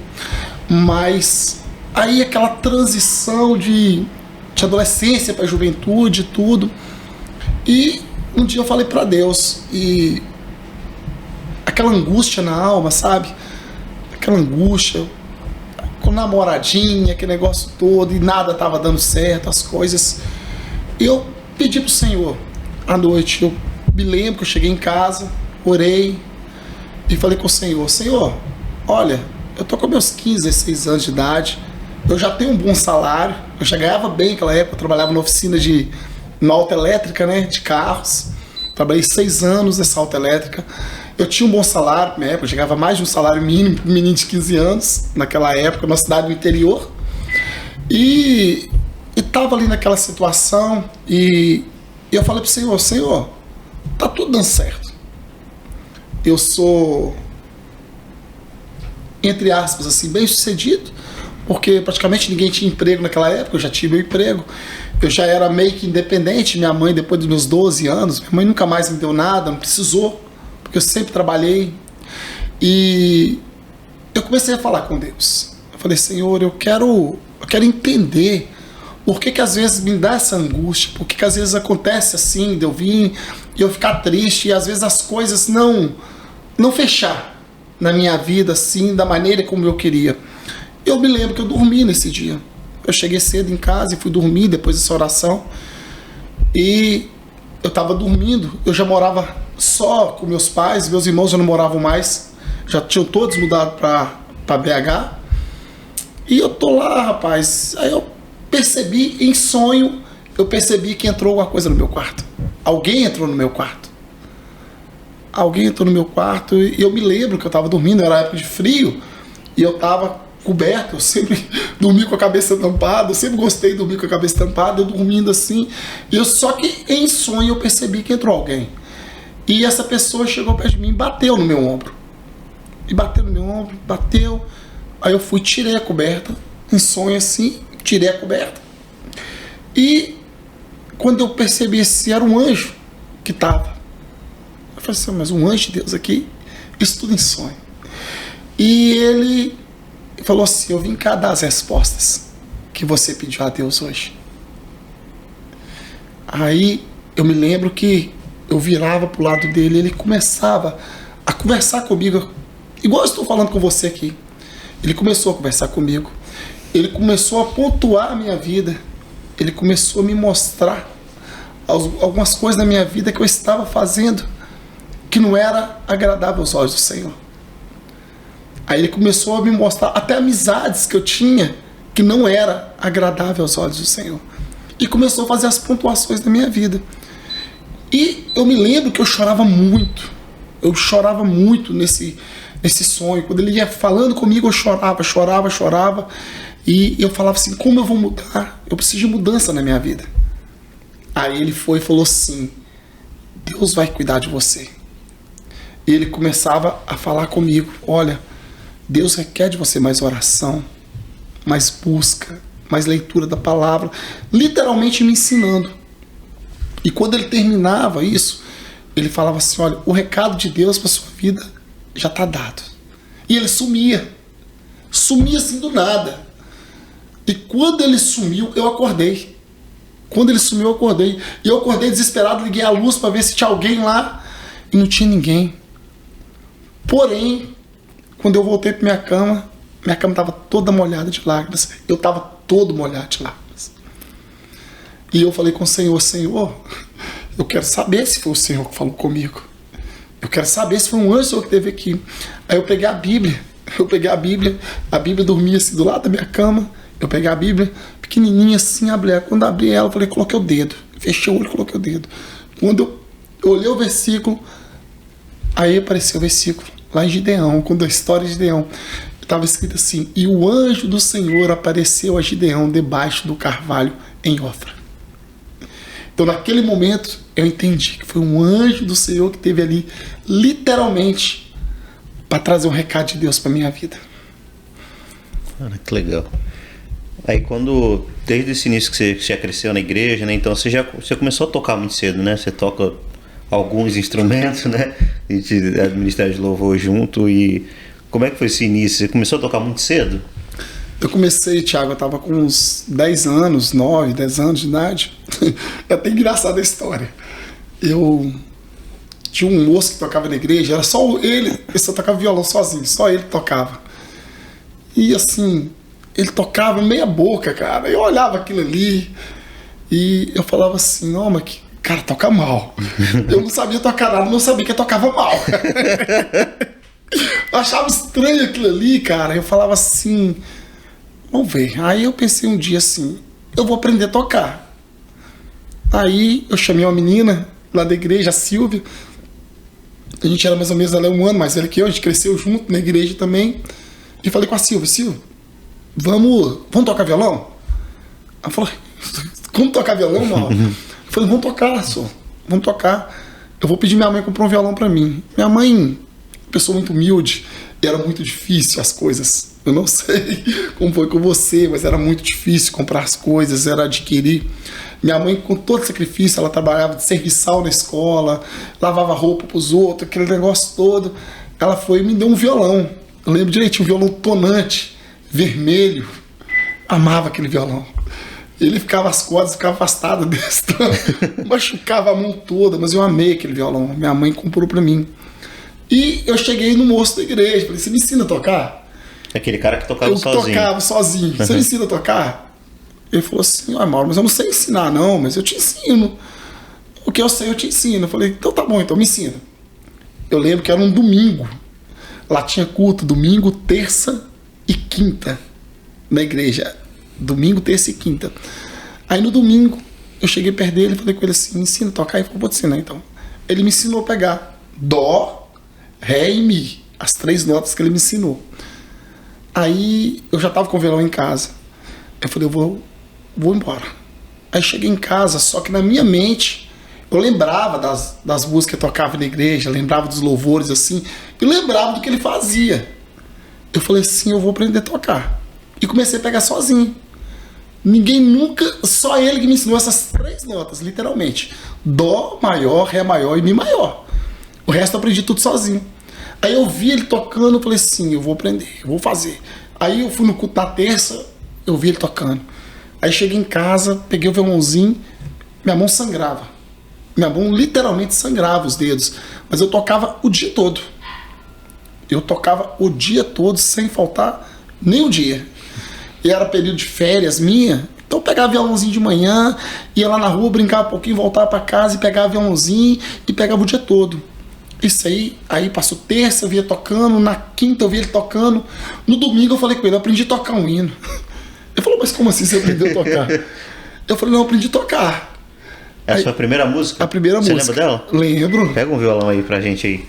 mas aí aquela transição de adolescência para juventude, tudo, e um dia eu falei para Deus, e aquela angústia na alma, sabe, aquela angústia, com namoradinha, aquele negócio todo, e nada estava dando certo, as coisas. Eu pedi pro Senhor, à noite, eu me lembro que eu cheguei em casa, orei, e falei com o Senhor, Senhor, olha, eu tô com meus 15, 16 anos de idade, eu já tenho um bom salário, eu já ganhava bem naquela época, eu trabalhava na oficina na autoelétrica, né, de carros, trabalhei 6 anos nessa autoelétrica, eu tinha um bom salário na época, eu chegava a mais de um salário mínimo para um menino de 15 anos, naquela época, numa cidade do interior. E estava ali naquela situação e eu falei para o Senhor, Senhor, tá tudo dando certo. Eu sou, entre aspas, assim, bem sucedido, porque praticamente ninguém tinha emprego naquela época, eu já tive meu emprego. Eu já era meio que independente, minha mãe, depois dos meus 12 anos, minha mãe nunca mais me deu nada, não precisou. Porque eu sempre trabalhei, e eu comecei a falar com Deus. Eu falei, Senhor, eu quero entender Por que às vezes me dá essa angústia? Por que às vezes acontece assim, de eu vir e eu ficar triste e às vezes as coisas não fechar na minha vida assim, da maneira como eu queria? Eu me lembro que eu dormi nesse dia. Eu cheguei cedo em casa e fui dormir depois dessa oração. E eu estava dormindo, eu já morava só com meus pais, meus irmãos já não moravam mais, já tinham todos mudado para BH. E eu tô lá, rapaz, aí eu percebi em sonho, eu percebi que entrou alguma coisa no meu quarto. Alguém entrou no meu quarto. Alguém entrou no meu quarto e eu me lembro que eu estava dormindo, era época de frio, e eu estava coberto, eu sempre dormi com a cabeça tampada, eu sempre gostei de dormir com a cabeça tampada, eu dormindo assim, só que em sonho eu percebi que entrou alguém. E essa pessoa chegou perto de mim e bateu no meu ombro. E bateu no meu ombro, bateu. Aí eu fui, tirei a coberta, em sonho assim, tirei a coberta. E quando eu percebi se era um anjo que estava, eu falei assim, mas um anjo de Deus aqui? Isso tudo em sonho. E ele falou assim, eu vim cá dar as respostas que você pediu a Deus hoje. Aí eu me lembro que eu virava pro lado dele, ele começava a conversar comigo, igual eu estou falando com você aqui. Ele começou a conversar comigo, ele começou a pontuar a minha vida, ele começou a me mostrar algumas coisas na minha vida que eu estava fazendo que não era agradável aos olhos do Senhor. Aí ele começou a me mostrar até amizades que eu tinha que não era agradável aos olhos do Senhor. E começou a fazer as pontuações da minha vida. E eu me lembro que eu chorava muito. Eu chorava muito nesse sonho. Quando ele ia falando comigo, eu chorava. E eu falava assim, como eu vou mudar? Eu preciso de mudança na minha vida. Aí ele foi e falou assim, Deus vai cuidar de você. E ele começava a falar comigo, olha, Deus requer de você mais oração, mais busca, mais leitura da palavra, literalmente me ensinando. E quando ele terminava isso, ele falava assim, olha, o recado de Deus para sua vida já está dado. E ele sumia assim do nada. E quando ele sumiu, eu acordei. E eu acordei desesperado, liguei a luz para ver se tinha alguém lá, e não tinha ninguém. Porém, quando eu voltei para minha cama estava toda molhada de lágrimas. Eu estava todo molhado de lágrimas. E eu falei com o Senhor, Senhor, eu quero saber se foi o Senhor que falou comigo. Eu quero saber se foi um anjo que esteve aqui. Aí eu peguei a Bíblia, a Bíblia dormia assim do lado da minha cama. Eu peguei a Bíblia, pequenininha assim, abri ela. Quando abri ela, eu falei, coloquei o dedo. Fechei o olho, coloquei o dedo. Quando eu olhei o versículo, aí apareceu o versículo, lá em Gideão, quando a história de Gideão, estava escrito assim, e o anjo do Senhor apareceu a Gideão debaixo do carvalho em Ofra. Então naquele momento eu entendi que foi um anjo do Senhor que esteve ali, literalmente, para trazer um recado de Deus para minha vida. Cara, que legal. Aí desde esse início que você já cresceu na igreja, né? Então você começou a tocar muito cedo, né? Você toca alguns instrumentos, né? A gente é do Ministério de Louvor junto. E como é que foi esse início? Você começou a tocar muito cedo? Eu comecei, Thiago, eu tava com uns 10 anos, 9, 10 anos de idade. É até engraçada a história. Eu tinha um moço que tocava na igreja, era só ele só tocava violão sozinho, só ele tocava. E assim, ele tocava meia boca, cara. Eu olhava aquilo ali e eu falava assim, não, mas que cara toca mal. Eu não sabia tocar nada, não sabia que tocava mal. Eu achava estranho aquilo ali, cara. Eu falava assim, vamos ver. Aí eu pensei um dia assim, eu vou aprender a tocar. Aí eu chamei uma menina lá da igreja, a Silvia. A gente era mais ou menos, ela é um ano mais velha que eu, a gente cresceu junto na igreja também. E falei com a Silvia, vamos tocar violão? Ela falou, como tocar violão, mal? Eu falei, vamos tocar, só. Vamos tocar. Eu vou pedir minha mãe comprar um violão pra mim. Minha mãe, pessoa muito humilde, e era muito difícil as coisas. Eu não sei como foi com você, mas era muito difícil comprar as coisas, era adquirir. Minha mãe, com todo sacrifício, ela trabalhava de serviçal na escola, lavava roupa pros outros, aquele negócio todo. Ela foi e me deu um violão. Eu lembro direitinho, um violão tonante, vermelho. Amava aquele violão. Ele ficava, as cordas ficavam afastadas desse tanto, machucava a mão toda, mas eu amei aquele violão. Minha mãe comprou pra mim. E eu cheguei no moço da igreja, falei, você me ensina a tocar? Aquele cara que tocava sozinho. Eu tocava sozinho. Você me ensina a tocar? Ele falou assim, Mauro, mas eu não sei ensinar não, mas eu te ensino. O que eu sei eu te ensino. Eu falei, então tá bom, então me ensina. Eu lembro que era um domingo. Lá tinha culto, domingo, terça e quinta, na igreja. Domingo, terça e quinta. Aí no domingo, eu cheguei perto dele e falei com ele assim, me ensina a tocar. Ele falou, vou te ensinar então. Ele me ensinou a pegar Dó, Ré e Mi. As 3 notas que ele me ensinou. Aí eu já tava com o violão em casa. Eu falei, eu vou embora. Aí cheguei em casa, só que na minha mente, eu lembrava das músicas que eu tocava na igreja, lembrava dos louvores assim, e lembrava do que ele fazia. Eu falei assim, eu vou aprender a tocar. E comecei a pegar sozinho. Ninguém nunca, só ele que me ensinou essas 3 notas, literalmente. Dó maior, Ré maior e Mi maior. O resto eu aprendi tudo sozinho. Aí eu vi ele tocando, eu falei assim, eu vou aprender, eu vou fazer. Aí eu fui no culto da terça, eu vi ele tocando. Aí cheguei em casa, peguei o violãozinho, minha mão sangrava. Minha mão literalmente sangrava os dedos. Mas eu tocava o dia todo. Eu tocava o dia todo, sem faltar nem um dia. E era período de férias minha, então eu pegava violãozinho de manhã, ia lá na rua, brincava um pouquinho, voltava para casa e pegava violãozinho e pegava o dia todo. Isso aí passou terça, eu via tocando, na quinta eu via ele tocando, no domingo eu falei com ele, eu aprendi a tocar um hino. Ele falou, mas como assim você aprendeu a tocar? Eu falei, não, eu aprendi a tocar. Essa foi a primeira música? A primeira música. Você lembra dela? Lembro. Pega um violão aí pra gente aí.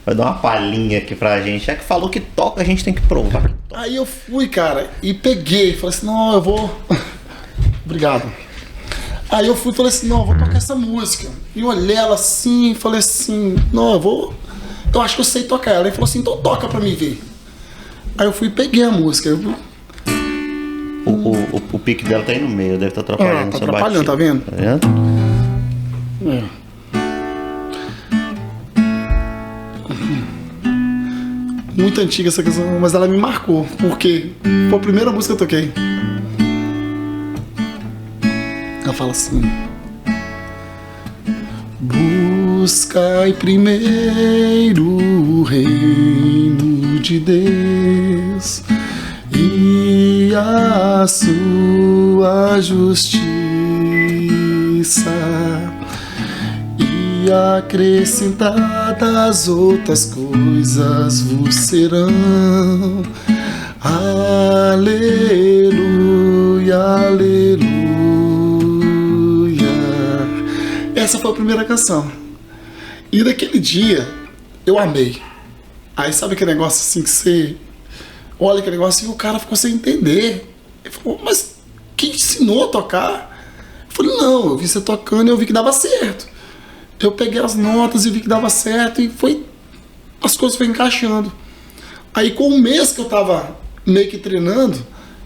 Vai dar uma palhinha aqui pra gente. É que falou que toca, a gente tem que provar. Aí eu fui, cara, e peguei, falei assim, não, eu vou... Obrigado. Aí eu fui e falei assim, não, eu vou tocar essa música. E olhei ela assim e falei assim, não, eu acho que eu sei tocar ela. Ele falou assim, então toca pra mim ver. Aí eu fui e peguei a música. O pique dela tá aí no meio, deve estar atrapalhando. Tá atrapalhando, tá vendo? Tá vendo? É. Muito antiga essa canção, mas ela me marcou, porque foi a primeira música que eu toquei. Ela fala assim: buscai primeiro o reino de Deus e a sua justiça, e acrescentadas outras coisas vos serão. Aleluia, aleluia. Essa foi a primeira canção. E daquele dia eu amei. Aí sabe aquele negócio assim que você olha aquele negócio e o cara ficou sem entender. Ele falou, mas quem te ensinou a tocar? Eu falei, não, eu vi você tocando e eu vi que dava certo. Eu peguei as notas e vi que dava certo e as coisas foram encaixando. Aí com um mês que eu tava meio que treinando,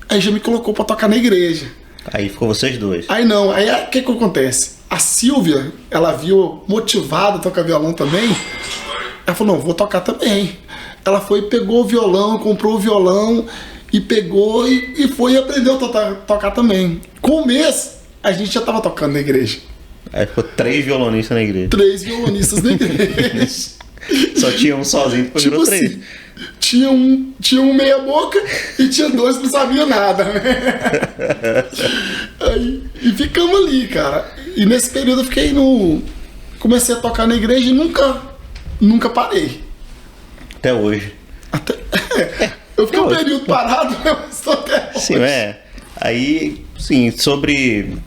aí já me colocou pra tocar na igreja. Aí ficou vocês dois. Aí não, aí o que acontece? A Silvia, ela viu motivada a tocar violão também. Ela falou, não, vou tocar também. Ela foi, pegou o violão, comprou o violão e pegou e foi e aprendeu a tocar também. Com um mês, a gente já tava tocando na igreja. Aí ficou 3 violonistas na igreja. 3 violonistas na igreja. Só tinha um sozinho, depois virou 3. Assim, tinha um meia boca e tinha 2 que não sabiam nada, né? Aí, e ficamos ali, cara. E nesse período eu fiquei comecei a tocar na igreja e nunca parei. Até hoje. Eu fiquei um período parado, mas estou até hoje. Sim, Aí, sim, sobre...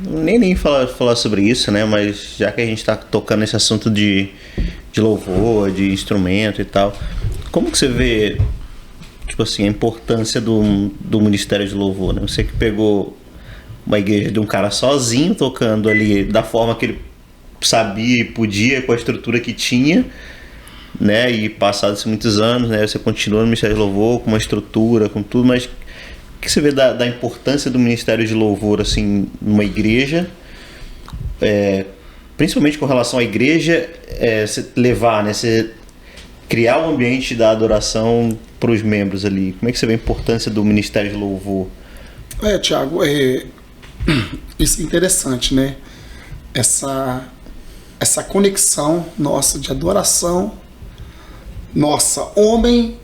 Nem falar sobre isso, né? Mas já que a gente tá tocando nesse assunto de louvor, de instrumento e tal, como que você vê, tipo assim, a importância do ministério de louvor, né? Você que pegou uma igreja de um cara sozinho tocando ali da forma que ele sabia e podia, com a estrutura que tinha, né? E passados muitos anos, né? Você continua no ministério de louvor com uma estrutura, com tudo, mas o que você vê da importância do ministério de louvor assim numa igreja, principalmente com relação à igreja, você levar, né, você criar um ambiente da adoração para os membros ali? Como é que você vê a importância do ministério de louvor? Thiago, Isso é interessante, né? Essa conexão nossa de adoração, nossa, homem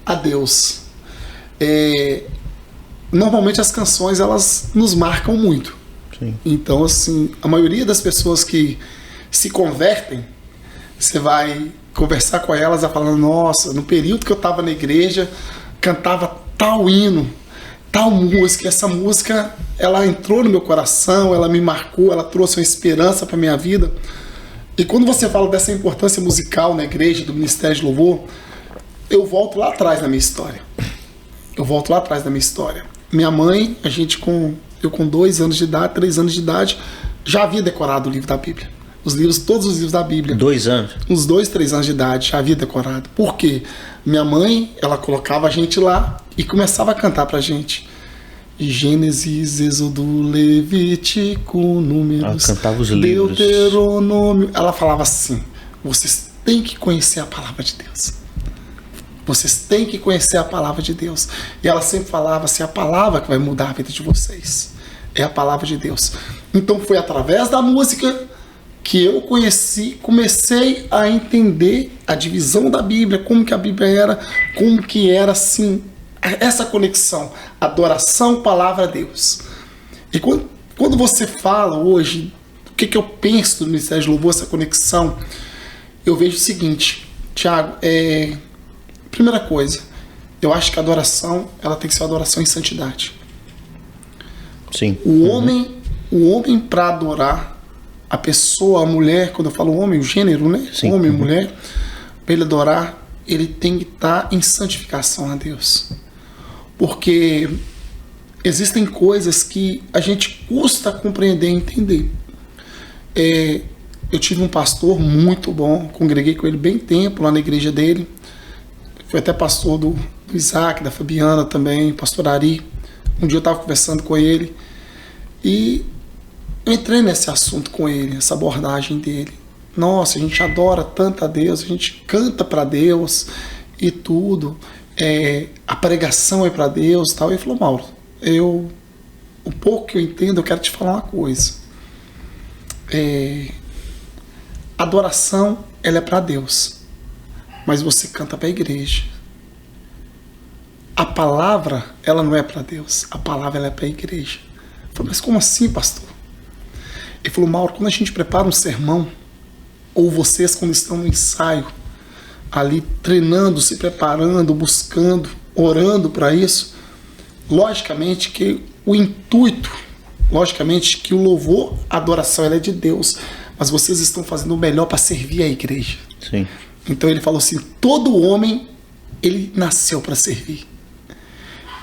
a Deus. Normalmente as canções, elas nos marcam muito. Sim. Então, assim, a maioria das pessoas que se convertem, você vai conversar com elas, ela falando, nossa, no período que eu estava na igreja, cantava tal hino, tal música, essa música, ela entrou no meu coração, ela me marcou, ela trouxe uma esperança para minha vida. E quando você fala dessa importância musical na igreja, do Ministério de Louvor, eu volto lá atrás na minha história. Minha mãe, eu com 2 anos de idade, 3 anos de idade, já havia decorado o livro da Bíblia. Todos os livros da Bíblia. 2 anos? Uns 2, 3 anos de idade, já havia decorado. Por quê? Minha mãe, ela colocava a gente lá e começava a cantar pra gente. Gênesis, Êxodo, Levítico, Números, ela cantava os livros. Deuteronômio. Ela falava assim, vocês têm que conhecer a palavra de Deus. Vocês têm que conhecer a palavra de Deus. E ela sempre falava assim, a palavra que vai mudar a vida de vocês. É a palavra de Deus. Então foi através da música que eu comecei a entender a divisão da Bíblia, como que a Bíblia era, como que era assim, essa conexão, adoração, palavra a Deus. E quando você fala hoje, o que eu penso do Ministério de Louvor, essa conexão, eu vejo o seguinte, Tiago, primeira coisa, eu acho que a adoração, ela tem que ser uma adoração em santidade. Sim. O homem para adorar, a pessoa, a mulher, quando eu falo homem, o gênero, né? Sim. Homem e mulher, para ele adorar, ele tem que estar em santificação a Deus. Porque existem coisas que a gente custa compreender e entender. Eu tive um pastor muito bom, congreguei com ele bem tempo lá na igreja dele. Foi até pastor do Isaac, da Fabiana também, pastor Ari. Um dia eu estava conversando com ele e eu entrei nesse assunto com ele, essa abordagem dele. Nossa, a gente adora tanto a Deus, a gente canta para Deus e tudo. A pregação é para Deus e tal. E ele falou, Mauro, o pouco que eu entendo, eu quero te falar uma coisa. Adoração, ela é para Deus, mas você canta para a igreja. A palavra, ela não é para Deus, a palavra ela é para a igreja. Eu falei, mas como assim, pastor? Ele falou, Mauro, quando a gente prepara um sermão, ou vocês quando estão no ensaio, ali treinando, se preparando, buscando, orando para isso, logicamente que o intuito, logicamente que o louvor, a adoração, ela é de Deus, mas vocês estão fazendo o melhor para servir a igreja. Sim. Então ele falou assim, todo homem, ele nasceu para servir.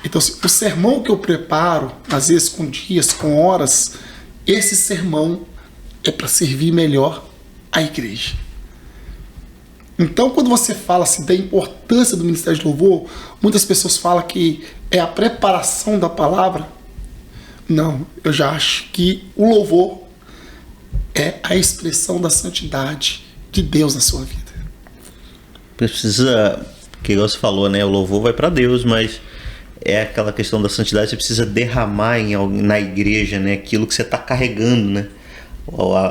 Então assim, o sermão que eu preparo, às vezes com dias, com horas, esse sermão é para servir melhor a igreja. Então, quando você fala assim, da importância do Ministério de Louvor, muitas pessoas falam que é a preparação da palavra. Não, eu já acho que o louvor é a expressão da santidade de Deus na sua vida. Precisa, que você falou, né? O louvor vai para Deus, mas é aquela questão da santidade, você precisa derramar na igreja, né, aquilo que você está carregando, né,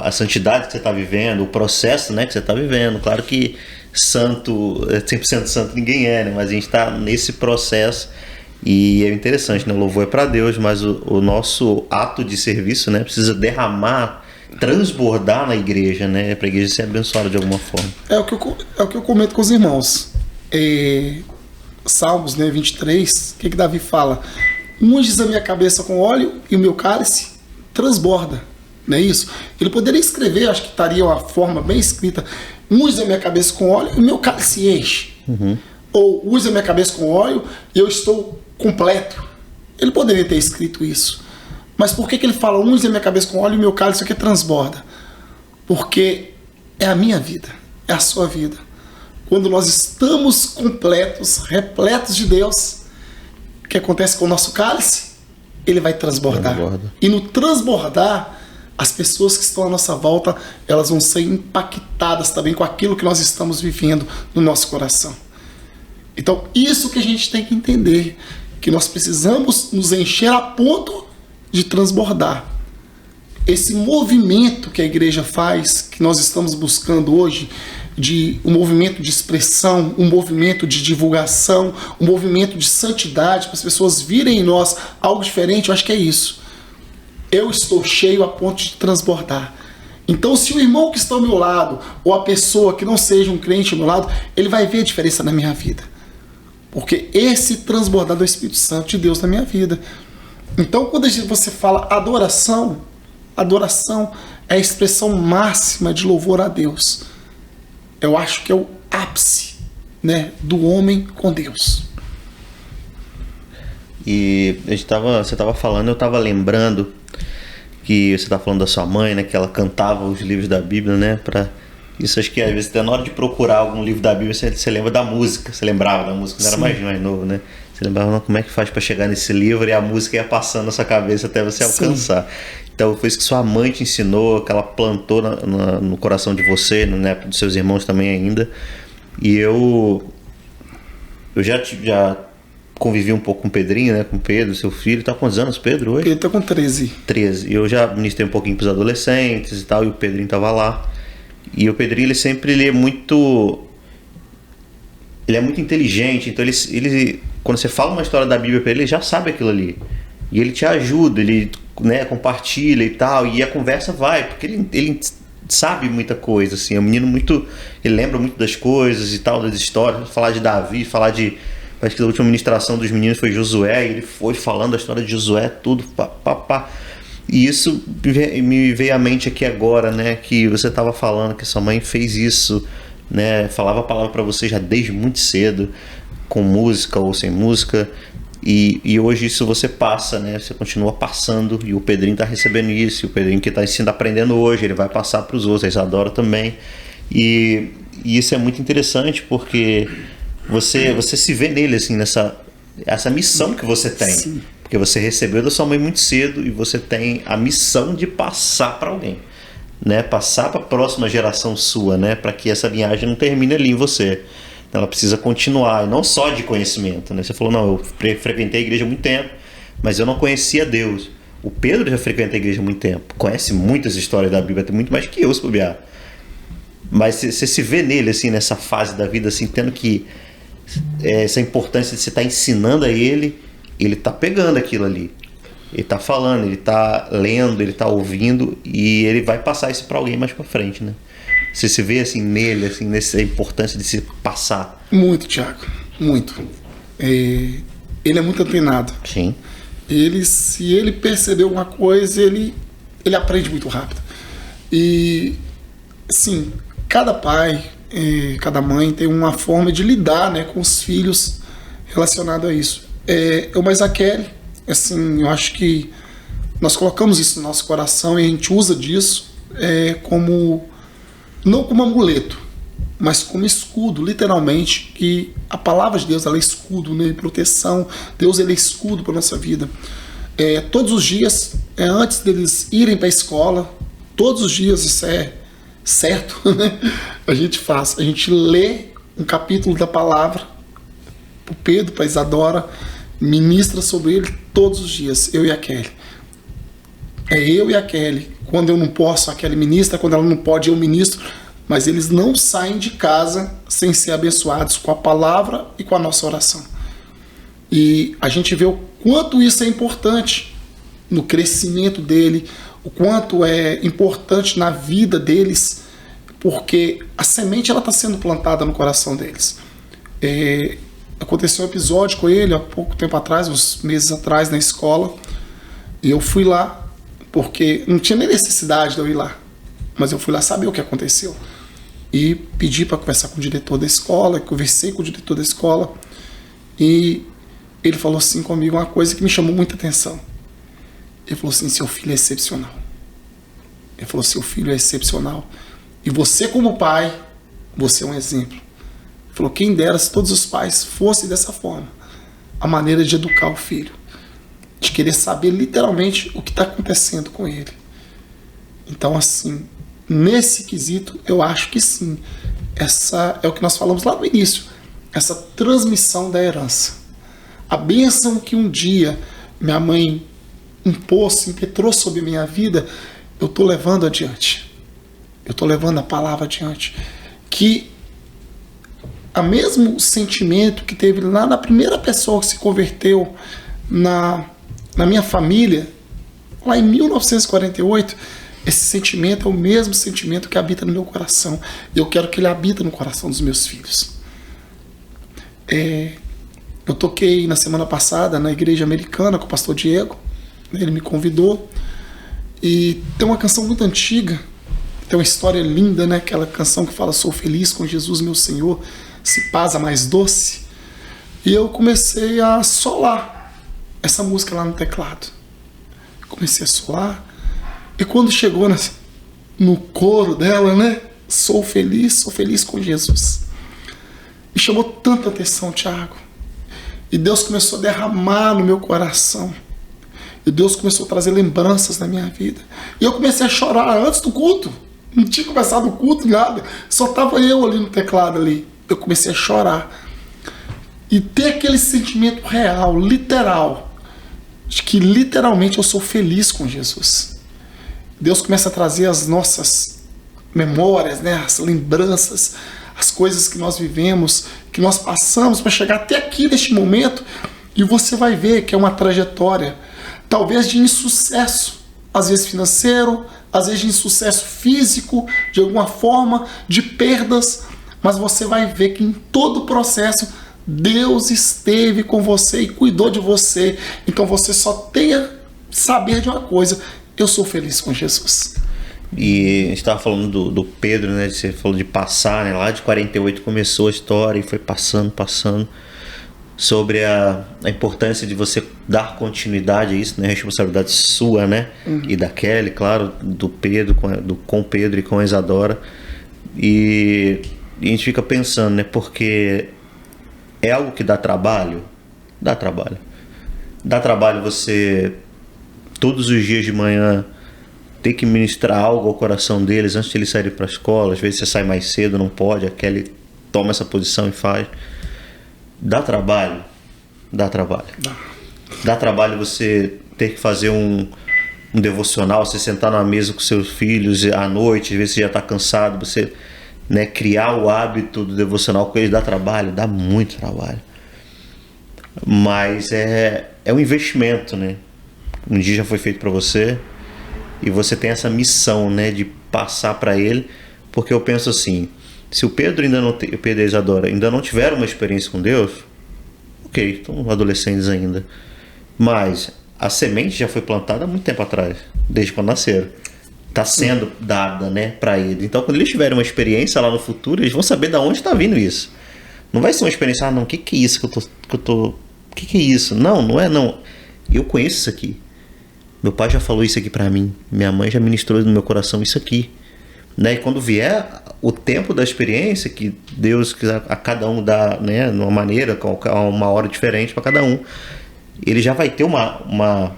a santidade que você está vivendo, o processo, né, que você está vivendo. Claro que santo, 100% santo ninguém é, né, mas a gente está nesse processo e é interessante, né, o louvor é para Deus, mas o nosso ato de serviço, né, precisa derramar, transbordar na igreja, né, para a igreja ser abençoada de alguma forma. É o que eu comento com os irmãos. Salmos, né, 23, o que Davi fala? Unges a minha cabeça com óleo e o meu cálice transborda, não é isso? Ele poderia escrever, acho que estaria uma forma bem escrita, unges a minha cabeça com óleo e o meu cálice enche. Ou unges a minha cabeça com óleo e eu estou completo. Ele poderia ter escrito isso. Mas por que ele fala unges a minha cabeça com óleo e o meu cálice aqui transborda? Porque é a minha vida, é a sua vida. Quando nós estamos completos, repletos de Deus, o que acontece com o nosso cálice? Ele vai transbordar. E no transbordar, as pessoas que estão à nossa volta, elas vão ser impactadas também com aquilo que nós estamos vivendo no nosso coração. Então, isso que a gente tem que entender, que nós precisamos nos encher a ponto de transbordar. Esse movimento que a igreja faz, que nós estamos buscando hoje, de um movimento de expressão, um movimento de divulgação, um movimento de santidade, para as pessoas virem em nós algo diferente, eu acho que é isso. Eu estou cheio a ponto de transbordar. Então, se o irmão que está ao meu lado, ou a pessoa que não seja um crente ao meu lado, ele vai ver a diferença na minha vida. Porque esse transbordar do Espírito Santo de Deus na minha vida. Então, quando você fala adoração, adoração é a expressão máxima de louvor a Deus. Eu acho que é o ápice, né, do homem com Deus. E você estava falando, eu estava lembrando que você está falando da sua mãe, né, que ela cantava os livros da Bíblia, né, isso acho que às vezes até na hora de procurar algum livro da Bíblia você lembra da música, você lembrava da música, quando era mais novo, né? Você lembrava como é que faz para chegar nesse livro e a música ia passando na sua cabeça até você alcançar. Sim. Então foi isso que sua mãe te ensinou, que ela plantou no coração de você, né, dos seus irmãos também ainda. E eu já convivi um pouco com o Pedrinho, né, com o Pedro, seu filho. Tá com quantos anos, Pedro, hoje? Ele tá com 13. 13. E eu já ministrei um pouquinho pros adolescentes e tal, e o Pedrinho tava lá. E o Pedrinho, ele é muito inteligente, então ele quando você fala uma história da Bíblia para ele já sabe aquilo ali. E ele te ajuda, ele, né, compartilha e tal, e a conversa vai, porque ele sabe muita coisa, assim, é um menino muito, ele lembra muito das coisas e tal, das histórias, falar de Davi, acho que a última ministração dos meninos foi Josué, e ele foi falando a história de Josué, tudo, pá. E isso me veio à mente aqui agora, né, que você estava falando que sua mãe fez isso, né, falava a palavra para você já desde muito cedo, com música ou sem música, e hoje isso você passa, né, você continua passando, e o Pedrinho está recebendo isso, e o Pedrinho que está aprendendo hoje, ele vai passar para os outros, a Isadora também, e isso é muito interessante, porque você se vê nele, assim, essa missão que você tem. Sim. Porque você recebeu da sua mãe muito cedo e você tem a missão de passar para alguém, né? Passar para a próxima geração sua, né? Para que essa linhagem não termine ali em você. Então ela precisa continuar, e não só de conhecimento, né? Você falou, não, eu frequentei a igreja há muito tempo, mas eu não conhecia Deus. O Pedro já frequenta a igreja há muito tempo, conhece muitas histórias da Bíblia, tem muito mais que eu, se bobear. Mas você se vê nele, assim, nessa fase da vida, assim, tendo que essa importância de você estar ensinando a ele tá pegando aquilo ali, ele tá falando, ele tá lendo, ele tá ouvindo, e ele vai passar isso para alguém mais para frente, né? Você se vê assim nele, assim, nessa importância de se passar. Muito, Thiago, muito. Ele é muito antenado. Sim. Se ele perceber uma coisa, ele aprende muito rápido. E sim, cada pai, cada mãe tem uma forma de lidar, né, com os filhos relacionado a isso. Mas a Kelly, assim, eu acho que nós colocamos isso no nosso coração e a gente usa disso não como amuleto, mas como escudo, literalmente, que a palavra de Deus, ela é escudo, né, proteção. Deus, ele é escudo para a nossa vida. Todos os dias, antes deles irem para a escola, todos os dias, isso é certo, né? A gente lê um capítulo da palavra para o Pedro, para a Isadora, ministra sobre ele todos os dias, eu e a Kelly. Eu e a Kelly. Quando eu não posso, a Kelly ministra, quando ela não pode, eu ministro, mas eles não saem de casa sem ser abençoados com a palavra e com a nossa oração. E a gente vê o quanto isso é importante no crescimento dele, o quanto é importante na vida deles, porque a semente ela está sendo plantada no coração deles. Aconteceu um episódio com ele há pouco tempo atrás, uns meses atrás, na escola, e eu fui lá, porque não tinha nem necessidade de eu ir lá, mas eu fui lá saber o que aconteceu. E pedi para conversar com o diretor da escola, conversei com o diretor da escola, e ele falou assim comigo uma coisa que me chamou muita atenção. Ele falou assim, seu filho é excepcional. Ele falou, seu filho é excepcional. E você como pai, você é um exemplo. Ele falou, quem dera se todos os pais fossem dessa forma. A maneira de educar o filho. De querer saber literalmente o que está acontecendo com ele. Então, assim, nesse quesito, eu acho que sim. Essa é o que nós falamos lá no início. Essa transmissão da herança. A bênção que um dia minha mãe impôs, impetrou sobre a minha vida, eu estou levando adiante. Eu estou levando a palavra adiante. Que o mesmo sentimento que teve lá na primeira pessoa que se converteu na minha família, lá em 1948, esse sentimento é o mesmo sentimento que habita no meu coração. Eu quero que ele habite no coração dos meus filhos. Eu toquei na semana passada na igreja americana com o pastor Diego. Ele me convidou. E tem uma canção muito antiga, tem uma história linda, né? Aquela canção que fala: sou feliz com Jesus meu Senhor, se paz a mais doce. E eu comecei a solar essa música lá no teclado. Comecei a solar. E quando chegou no coro dela, né? Sou feliz com Jesus. Me chamou tanta atenção, Thiago. E Deus começou a derramar no meu coração. E Deus começou a trazer lembranças na minha vida. E eu comecei a chorar antes do culto. Não tinha começado o culto, nada. Só estava eu ali no teclado ali. Eu comecei a chorar. E ter aquele sentimento real, literal, de que literalmente eu sou feliz com Jesus. Deus começa a trazer as nossas memórias, né? As lembranças, as coisas que nós vivemos, que nós passamos para chegar até aqui neste momento. E você vai ver que é uma trajetória, talvez de insucesso, às vezes financeiro, às vezes de insucesso físico, de alguma forma, de perdas, mas você vai ver que em todo o processo Deus esteve com você e cuidou de você. Então você só tenha saber de uma coisa: eu sou feliz com Jesus. E a gente estava falando do Pedro, né? Você falou de passar, né? Lá de 48 começou a história e foi passando. Sobre a importância de você dar continuidade a isso, né? A responsabilidade sua, né? E da Kelly, claro, do Pedro, com Pedro e com a Isadora. E a gente fica pensando, né? Porque é algo que dá trabalho? Dá trabalho. Dá trabalho você, todos os dias de manhã, ter que ministrar algo ao coração deles antes de eles saírem para a escola. Às vezes você sai mais cedo, não pode, a Kelly toma essa posição e faz. Dá trabalho? Dá trabalho. Dá trabalho você ter que fazer um devocional, você sentar na mesa com seus filhos à noite, às vezes você já está cansado, você, né, criar o hábito do devocional com eles. Dá trabalho? Dá muito trabalho. Mas é um investimento, né? Um dia já foi feito para você e você tem essa missão, né, de passar para ele, porque eu penso assim: se o Pedro o Pedro e a Isadora ainda não tiveram uma experiência com Deus, ok, estão adolescentes ainda, mas a semente já foi plantada há muito tempo atrás, desde quando nasceram, está sendo dada, né, para eles. Então, quando eles tiverem uma experiência lá no futuro, eles vão saber de onde está vindo isso. Não vai ser uma experiência: não, o que é isso o que é isso? Não é, não. Eu conheço isso aqui. Meu pai já falou isso aqui para mim. Minha mãe já ministrou no meu coração isso aqui. Né? E quando vier o tempo da experiência, que Deus quiser a cada um dá, né, numa maneira, com uma hora diferente para cada um, ele já vai ter uma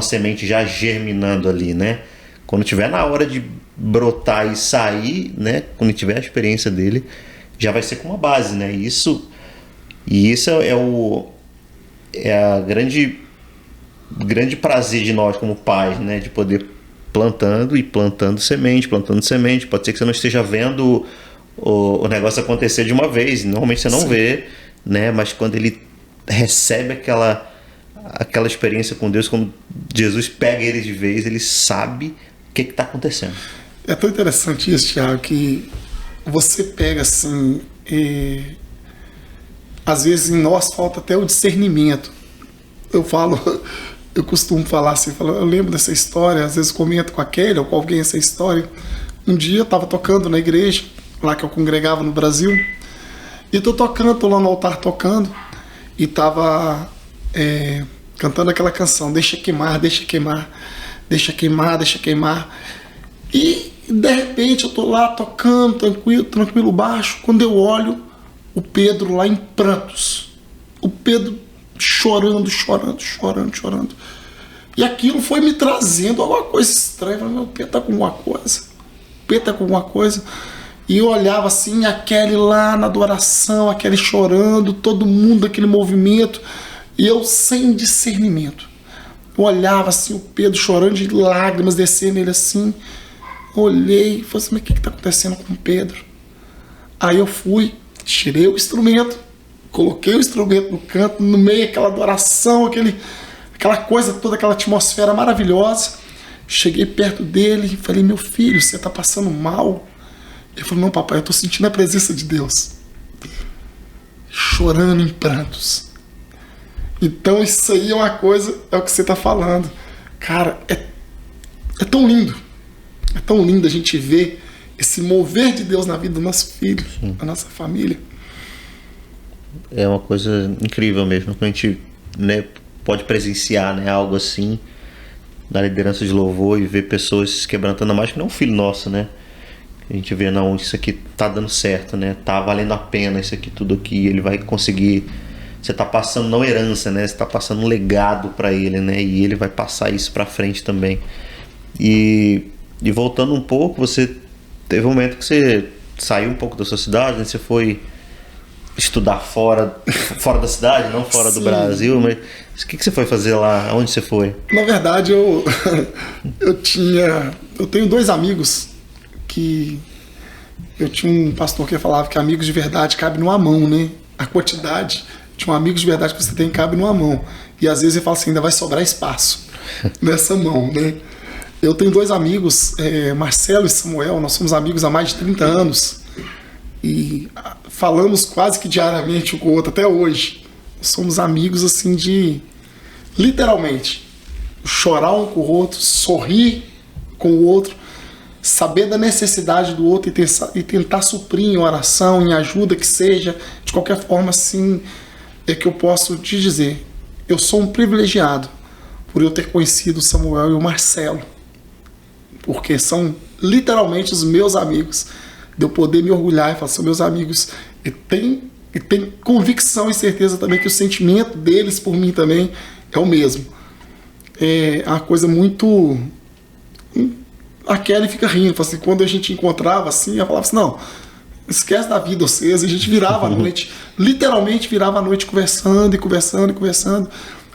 semente já germinando ali, né? Quando tiver na hora de brotar e sair, né, quando tiver a experiência dele, já vai ser com uma base, né? E isso é a grande prazer de nós como pais, né, de poder plantando semente. Pode ser que você não esteja vendo o negócio acontecer de uma vez, normalmente você não vê, né? Mas quando ele recebe aquela experiência com Deus, quando Jesus pega ele de vez, ele sabe o que está acontecendo. É tão interessante isso, Thiago, que você pega assim, às vezes em nós falta até o discernimento. Eu costumo falar assim, eu lembro dessa história, às vezes comento com aquele ou com alguém essa história. Um dia eu estava tocando na igreja, lá que eu congregava no Brasil, e estou lá no altar tocando, e estava cantando aquela canção: deixa queimar, deixa queimar, deixa queimar, deixa queimar. E de repente eu estou lá tocando, tranquilo baixo, quando eu olho o Pedro lá em prantos. O Pedro chorando. E aquilo foi me trazendo alguma coisa estranha. Meu, o Pedro tá com alguma coisa. E eu olhava assim, a Kelly lá na adoração, a Kelly chorando, todo mundo, aquele movimento. E eu sem discernimento. Eu olhava assim, o Pedro chorando de lágrimas, descendo ele assim. Olhei e falei assim, mas o que está acontecendo com o Pedro? Aí eu fui, tirei o instrumento, coloquei o instrumento no canto, no meio, aquela adoração, aquela coisa toda, aquela atmosfera maravilhosa. Cheguei perto dele e falei, meu filho, você está passando mal? Ele falou, não, papai, eu estou sentindo a presença de Deus. Chorando em prantos. Então isso aí é uma coisa, é o que você está falando. Cara, é tão lindo. É tão lindo a gente ver esse mover de Deus na vida do nosso filho, da nossa família. É uma coisa incrível mesmo, que a gente, né, pode presenciar, né, algo assim na liderança de louvor e ver pessoas se quebrantando mais, que não é um filho nosso, né? A gente vê, não, isso aqui tá dando certo, né? Tá valendo a pena isso aqui, tudo aqui, ele vai conseguir. Você tá passando não herança, né? Você tá passando um legado para ele, né? E ele vai passar isso para frente também. E voltando um pouco, você teve um momento que você saiu um pouco da sua cidade, né? Você foi estudar fora da cidade, não fora do Brasil, mas o que você foi fazer lá? Onde você foi? Na verdade, eu tenho 2 amigos que eu tinha um pastor que falava que amigos de verdade cabe numa mão, né? A quantidade de um amigo de verdade que você tem cabe numa mão. E às vezes ele fala assim, ainda vai sobrar espaço nessa mão, né? Eu tenho 2 amigos, Marcelo e Samuel, nós somos amigos há mais de 30 anos. E falamos quase que diariamente um com o outro até hoje. Somos amigos assim de, literalmente, chorar um com o outro, sorrir com o outro, saber da necessidade do outro e tentar suprir em oração, em ajuda que seja, de qualquer forma assim, é que eu posso te dizer. Eu sou um privilegiado por eu ter conhecido o Samuel e o Marcelo, porque são literalmente os meus amigos, de eu poder me orgulhar e falar, são meus amigos, e tem convicção e certeza também que o sentimento deles por mim também é o mesmo. É uma coisa muito... A Kelly fica rindo, assim, quando a gente encontrava assim, ela falava assim, não, esquece da vida vocês, e a gente virava a noite, literalmente virava a noite conversando e conversando e conversando.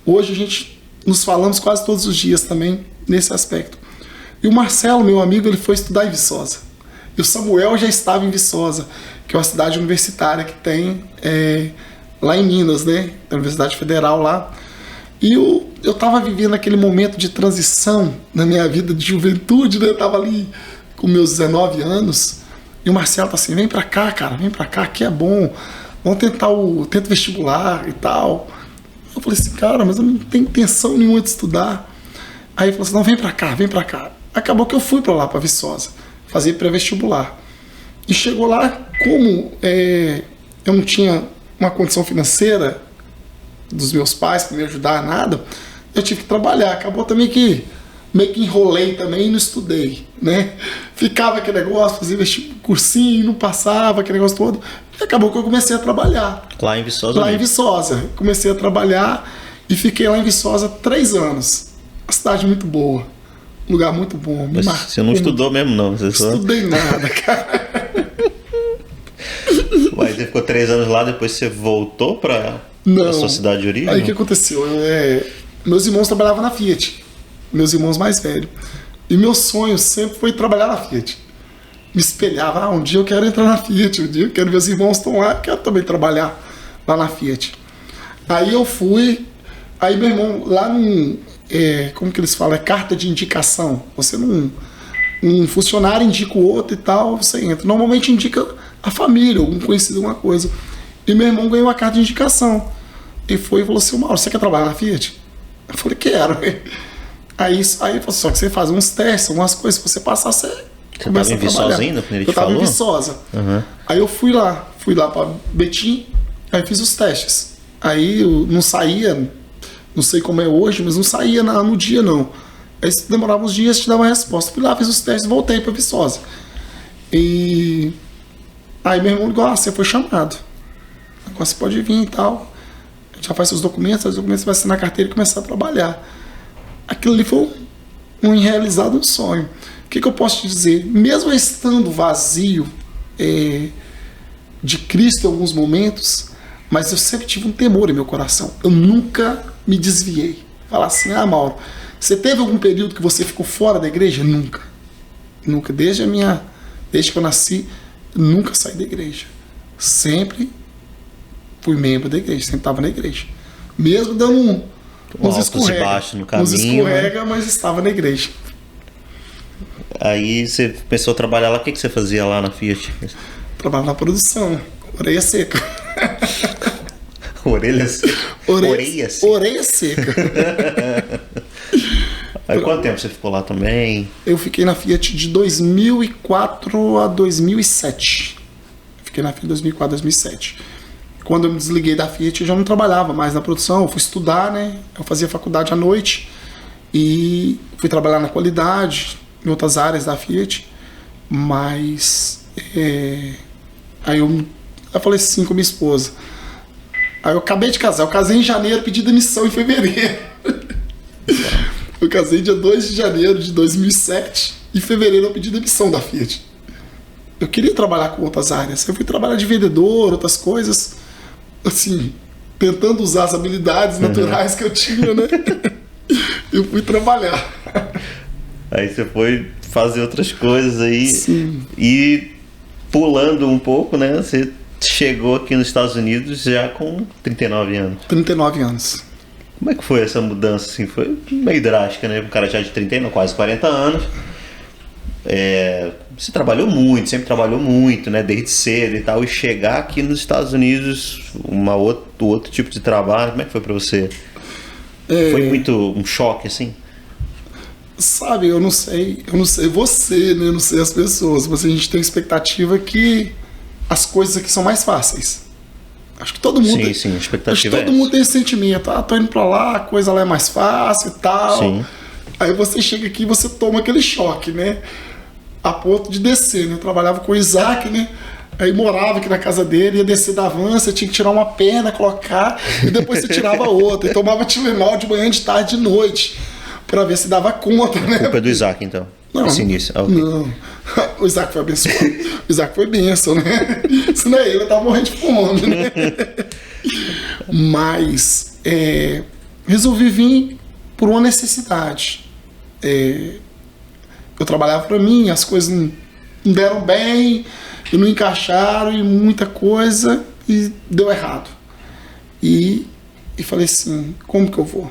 Hoje a gente nos falamos quase todos os dias também nesse aspecto. E o Marcelo, meu amigo, ele foi estudar em Viçosa. E o Samuel já estava em Viçosa, que é uma cidade universitária que tem lá em Minas, né? A Universidade Federal lá. E eu estava vivendo aquele momento de transição na minha vida de juventude, né? Eu estava ali com meus 19 anos. E o Marcelo tá assim, vem pra cá, cara, vem pra cá, aqui é bom. Vamos tentar tenta vestibular e tal. Eu falei assim, cara, mas eu não tenho intenção nenhuma de estudar. Aí ele falou assim, não, vem pra cá, vem pra cá. Acabou que eu fui pra lá, pra Viçosa, fazer pré-vestibular. E chegou lá, como eu não tinha uma condição financeira dos meus pais para me ajudar a nada, eu tive que trabalhar. Acabou também que meio que enrolei também e não estudei, né? Ficava aquele negócio, fazia cursinho, não passava, aquele negócio todo. E acabou que eu comecei a trabalhar. Lá em Viçosa? Lá em Viçosa. Comecei a trabalhar e fiquei lá em Viçosa 3 anos. Uma cidade muito boa. Um lugar muito bom. Mas você não estudou mesmo, não? Você só... Estudei nada, cara. Mas você ficou 3 anos lá, depois você voltou para a sua cidade de origem? Aí o que aconteceu? Meus irmãos trabalhavam na Fiat. Meus irmãos mais velhos. E meu sonho sempre foi trabalhar na Fiat. Me espelhava, um dia eu quero entrar na Fiat, um dia eu quero ver os irmãos estão lá, eu quero também trabalhar lá na Fiat. Aí eu fui, aí meu irmão, lá num, como que eles falam? É carta de indicação. Você não... Um funcionário indica o outro e tal, você entra. Normalmente indica a família, algum conhecido, alguma coisa. E meu irmão ganhou uma carta de indicação. E foi e falou assim, Mauro, você quer trabalhar na Fiat? Eu falei, quero. Aí ele falou, só que você faz uns testes, algumas coisas, se você passar, você começa a trabalhar. Você estava em Viçosa ainda, quando ele te falou? Eu estava em Viçosa. Uhum. Aí eu fui lá para Betim, aí fiz os testes. Aí eu não saía, não sei como é hoje, mas não saía no dia não. Aí demorava uns dias, te dava uma resposta. Fui lá, fiz os testes, voltei para Viçosa. E aí meu irmão ligou, você foi chamado. Agora você pode vir e tal. Já faz seus documentos, você vai assinar a carteira e começar a trabalhar. Aquilo ali foi um irrealizado sonho. O que eu posso te dizer? Mesmo estando vazio de Cristo em alguns momentos, mas eu sempre tive um temor em meu coração. Eu nunca me desviei. falar assim, Mauro, você teve algum período que você ficou fora da igreja? Nunca. Nunca. Desde que eu nasci, nunca saí da igreja. Sempre fui membro da igreja, sempre estava na igreja. Mesmo dando uns escorrega, no caminho, mas estava na igreja. Aí você começou a trabalhar lá, o que você fazia lá na Fiat? Trabalhava na produção, orelha seca. Orelha seca? Orelha seca. Aí quanto tempo você ficou lá também? Eu fiquei na Fiat de 2004 a 2007. Fiquei na Fiat de 2004 a 2007. Quando eu me desliguei da Fiat, eu já não trabalhava mais na produção. Eu fui estudar, né? Eu fazia faculdade à noite e fui trabalhar na qualidade, em outras áreas da Fiat. Mas aí eu falei assim com minha esposa. Aí eu acabei de casar. Eu casei em janeiro, pedi demissão em fevereiro. Eu casei dia 2 de janeiro de 2007. Em fevereiro eu pedi demissão da Fiat. Eu queria trabalhar com outras áreas. Eu fui trabalhar de vendedor, outras coisas. Assim, tentando usar as habilidades naturais que eu tinha, né? Eu fui trabalhar. Aí você foi fazer outras coisas aí. Sim. E pulando um pouco, né? Você chegou aqui nos Estados Unidos já com 39 anos. 39 anos. Como é que foi essa mudança? Assim, foi meio drástica, né? Um cara já de 39, quase 40 anos. Você trabalhou muito, sempre trabalhou muito, né? Desde cedo e tal. E chegar aqui nos Estados Unidos, outro tipo de trabalho, como é que foi pra você? Foi muito um choque, assim? Sabe, eu não sei você, né? Eu não sei as pessoas, mas a gente tem expectativa que as coisas aqui são mais fáceis. Acho que todo mundo. Sim, a expectativa acho que todo mundo tem esse sentimento. Tô indo pra lá, a coisa lá é mais fácil e tal. Sim. Aí você chega aqui e você toma aquele choque, né? A ponto de descer, né? Eu trabalhava com o Isaac, né? Aí morava aqui na casa dele, ia descer da van, você tinha que tirar uma perna, colocar, e depois você tirava outra. E tomava Tilenol de manhã, de tarde, de noite, pra ver se dava conta, né? A culpa é do Isaac, então? Não, esse início. Okay. Não. O Isaac foi abençoado. O Isaac foi bênção, né? Se não é ele, eu tava morrendo de fome, né? Mas resolvi vir por uma necessidade. Eu trabalhava para mim, as coisas não deram bem, e não encaixaram, e muita coisa, e deu errado. E falei assim, como que eu vou?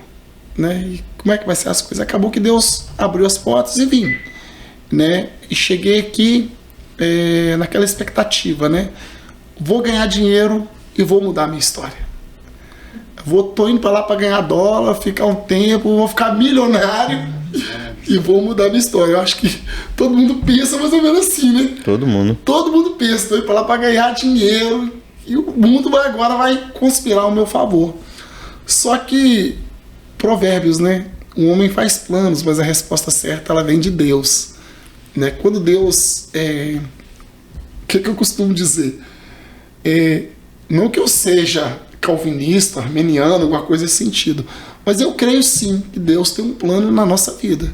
Né? E como é que vai ser as coisas? Acabou que Deus abriu as portas e vim. Né? E cheguei aqui naquela expectativa, né? Vou ganhar dinheiro e vou mudar a minha história. Tô indo para lá para ganhar dólar, ficar um tempo, vou ficar milionário e vou mudar a minha história. Eu acho que todo mundo pensa mais ou menos assim, né? Todo mundo pensa, tô indo para lá para ganhar dinheiro e o mundo agora vai conspirar ao meu favor. Só que Provérbios, né? O homem faz planos, mas a resposta certa ela vem de Deus. Né? Quando Deus... O que eu costumo dizer? Não que eu seja calvinista, armeniano, alguma coisa nesse sentido, mas eu creio sim que Deus tem um plano na nossa vida.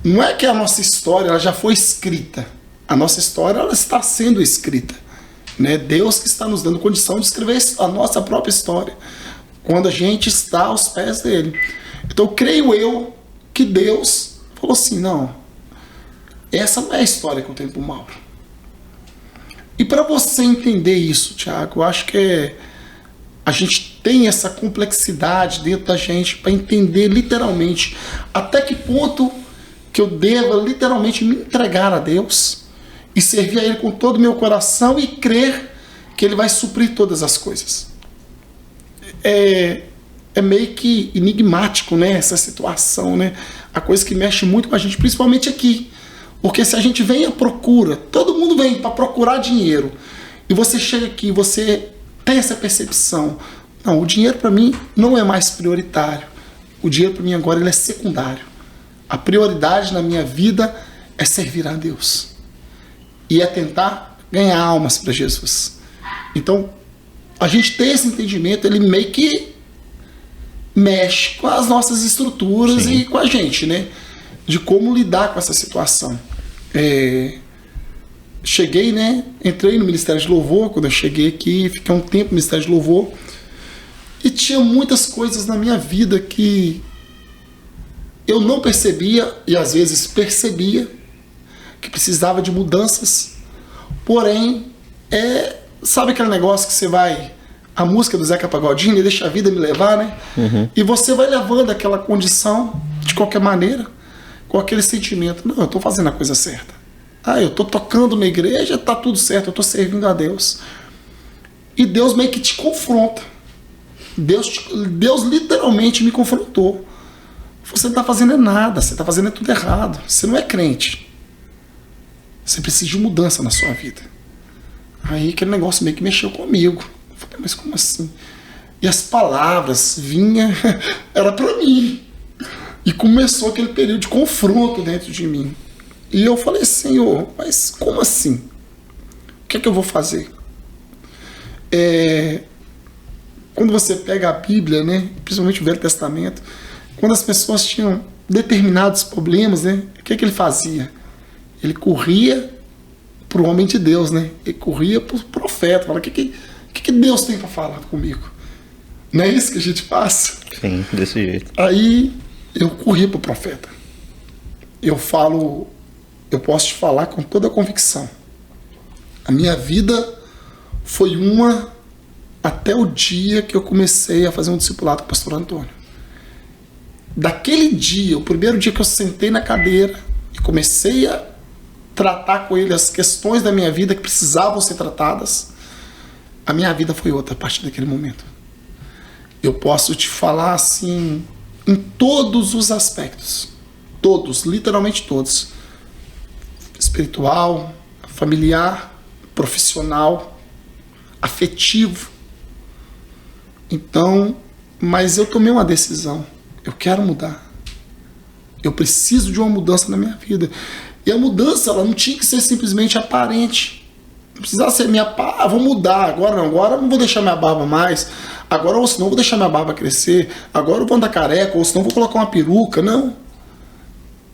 Não é que a nossa história ela já foi escrita. A nossa história ela está sendo escrita. Né? Deus que está nos dando condição de escrever a nossa própria história quando a gente está aos pés dele. Então creio eu que Deus falou assim, não, essa não é a história que eu tenho para o Mauro. E para você entender isso, Thiago, eu acho que a gente tem essa complexidade dentro da gente para entender literalmente até que ponto que eu deva literalmente me entregar a Deus e servir a Ele com todo o meu coração e crer que Ele vai suprir todas as coisas. É meio que enigmático, né, essa situação, né? A coisa que mexe muito com a gente, principalmente aqui. Porque se a gente vem à procura, todo mundo vem para procurar dinheiro, e você chega aqui, você tem essa percepção, não, o dinheiro para mim não é mais prioritário. O dinheiro para mim agora ele é secundário. A prioridade na minha vida é servir a Deus. E é tentar ganhar almas para Jesus. Então, a gente ter esse entendimento, ele meio que mexe com as nossas estruturas. Sim. E com a gente, né? De como lidar com essa situação. Cheguei, né? Entrei no Ministério de Louvor. Quando eu cheguei aqui, fiquei um tempo no Ministério de Louvor. E tinha muitas coisas na minha vida que eu não percebia, e às vezes percebia, que precisava de mudanças, porém, sabe aquele negócio que você vai, a música do Zeca Pagodinho, deixa a vida me levar, né? E você vai levando aquela condição, de qualquer maneira, com aquele sentimento, não, eu estou fazendo a coisa certa. Eu estou tocando na igreja, está tudo certo, eu estou servindo a Deus. E Deus meio que te confronta. Deus literalmente me confrontou. Você não está fazendo nada, você está fazendo tudo errado. Você não é crente. Você precisa de mudança na sua vida. Aí aquele negócio meio que mexeu comigo. Eu falei, mas como assim? E as palavras vinham, era para mim. E começou aquele período de confronto dentro de mim. E eu falei, Senhor, mas como assim? O que é que eu vou fazer? Quando você pega a Bíblia, né, principalmente o Velho Testamento, quando as pessoas tinham determinados problemas, né, o que é que ele fazia? Ele corria para o homem de Deus, né? Ele corria para o profeta, falava, o que Deus tem para falar comigo? Não é isso que a gente faz? Sim, desse jeito. Aí eu corri para o profeta. Eu posso te falar com toda a convicção. A minha vida foi uma até o dia que eu comecei a fazer um discipulado com o pastor Antônio. Daquele dia, o primeiro dia que eu sentei na cadeira e comecei a tratar com ele as questões da minha vida que precisavam ser tratadas, a minha vida foi outra a partir daquele momento. Eu posso te falar assim, em todos os aspectos. Todos, literalmente todos. Espiritual, familiar, profissional, afetivo. Então, mas eu tomei uma decisão. Eu quero mudar. Eu preciso de uma mudança na minha vida. E a mudança, ela não tinha que ser simplesmente aparente. Não precisava ser vou mudar, agora não vou deixar minha barba mais. Agora, ou senão eu vou deixar minha barba crescer. Agora eu vou andar careca, ou senão eu vou colocar uma peruca. Não.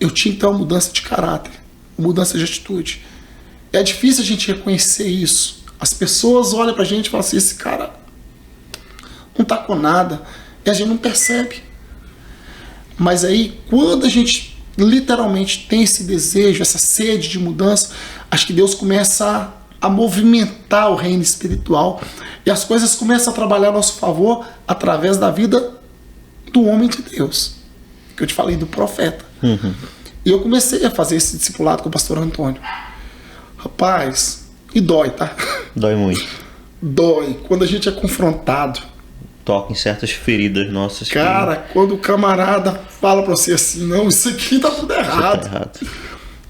Eu tinha que ter uma mudança de caráter, uma mudança de atitude. É difícil a gente reconhecer isso. As pessoas olham pra gente e falam assim, esse cara não tá com nada. E a gente não percebe. Mas aí, quando a gente literalmente tem esse desejo, essa sede de mudança, acho que Deus começa a movimentar o reino espiritual e as coisas começam a trabalhar a nosso favor através da vida do homem de Deus, que eu te falei, do profeta. E eu comecei a fazer esse discipulado com o pastor Antônio. Rapaz, e dói, tá? Dói muito. Dói. Quando a gente é confrontado, toca em certas feridas nossas. Cara, quando o camarada fala pra você assim, não, isso aqui tá tudo errado.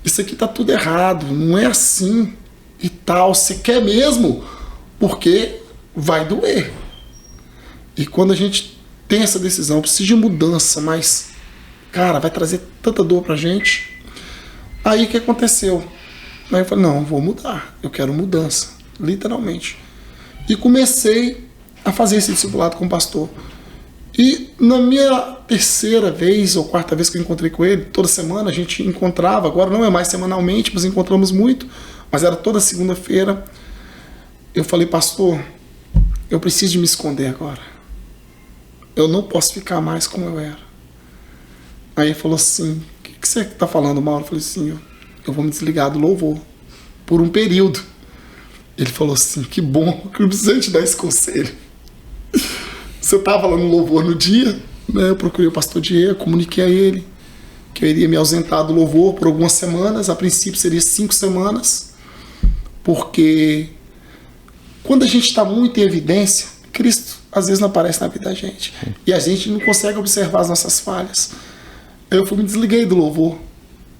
Isso aqui tá tudo errado, não é assim e tal. Você quer mesmo, porque vai doer. E quando a gente tem essa decisão, precisa de mudança, mas, cara, vai trazer tanta dor pra gente. Aí o que aconteceu? Aí eu falei, não, vou mudar, eu quero mudança, literalmente. E comecei a fazer esse discipulado com o pastor. E na minha terceira vez ou quarta vez que eu encontrei com ele, toda semana a gente encontrava, agora não é mais semanalmente, mas encontramos muito, mas era toda segunda-feira. Eu falei, pastor, eu preciso de me esconder agora. Eu não posso ficar mais como eu era. Aí ele falou assim, o que você está falando, Mauro? Eu falei assim, eu vou me desligar do louvor por um período. Ele falou assim, que bom, que eu precisei te dar esse conselho. Você estava lá no louvor no dia, né? Eu procurei o pastor Diego, comuniquei a ele que eu iria me ausentar do louvor por algumas semanas, a princípio seria 5 semanas, porque quando a gente está muito em evidência, Cristo às vezes não aparece na vida da gente, e a gente não consegue observar as nossas falhas. Eu me desliguei do louvor.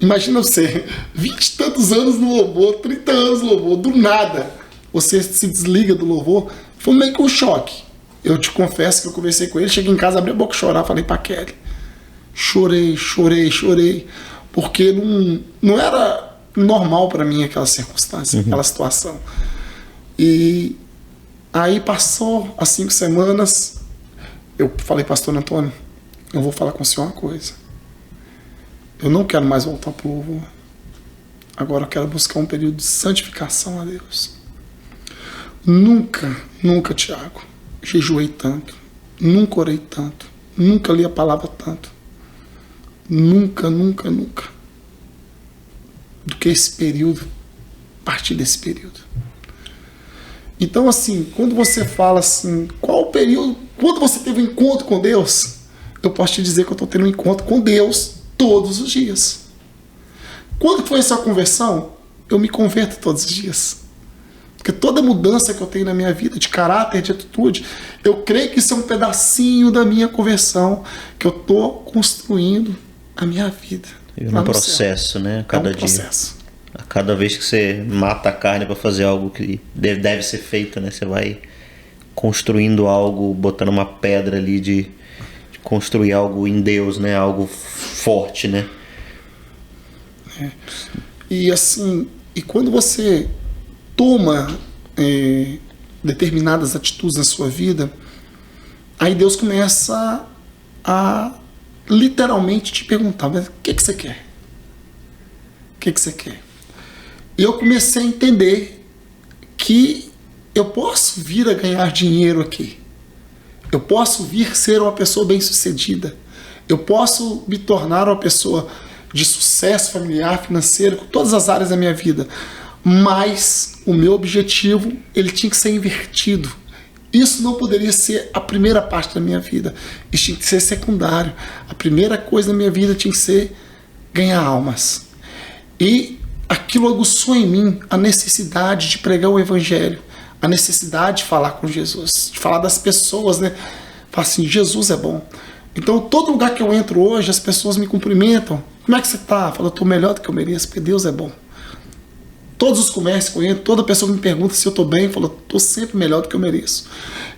Imagina você, 20 e tantos anos no louvor, 30 anos no louvor, do nada, você se desliga do louvor. Foi meio que um choque. Eu te confesso que eu conversei com ele, cheguei em casa, abri a boca e chorar, falei pra Kelly. Chorei, porque não era normal pra mim aquela circunstância, aquela situação. E aí passou as 5 semanas, eu falei, pastor Antônio, eu vou falar com o senhor uma coisa. Eu não quero mais voltar pro louvor. Agora eu quero buscar um período de santificação a Deus. Nunca, Tiago, jejuei tanto, nunca orei tanto, nunca li a palavra tanto, nunca, nunca, nunca, do que esse período, a partir desse período. Então, assim, quando você fala assim, qual o período, quando você teve um encontro com Deus, eu posso te dizer que eu estou tendo um encontro com Deus todos os dias. Quando foi essa conversão? Eu me converto todos os dias. Porque toda mudança que eu tenho na minha vida, de caráter, de atitude, eu creio que isso é um pedacinho da minha conversão, que eu estou construindo a minha vida. E no processo, né? Cada dia. Processo. A cada vez que você mata a carne para fazer algo que deve ser feito, né? Você vai construindo algo, botando uma pedra ali de construir algo em Deus, né? Algo forte, né? E assim, e quando você toma determinadas atitudes na sua vida, aí Deus começa a literalmente te perguntar, mas o que você quer? O que você quer? E eu comecei a entender que eu posso vir a ganhar dinheiro aqui. Eu posso vir ser uma pessoa bem-sucedida. Eu posso me tornar uma pessoa de sucesso familiar, financeiro, com todas as áreas da minha vida. Mas o meu objetivo, ele tinha que ser invertido. Isso não poderia ser a primeira parte da minha vida. Isso tinha que ser secundário. A primeira coisa da minha vida tinha que ser ganhar almas. E aquilo aguçou em mim a necessidade de pregar o evangelho, a necessidade de falar com Jesus, de falar das pessoas, né? Falar assim, Jesus é bom. Então, todo lugar que eu entro hoje, as pessoas me cumprimentam. Como é que você está? Eu falo, eu estou melhor do que eu mereço, porque Deus é bom. Todos os comércios que eu entro, toda pessoa que me pergunta se eu estou bem, eu falo, estou sempre melhor do que eu mereço.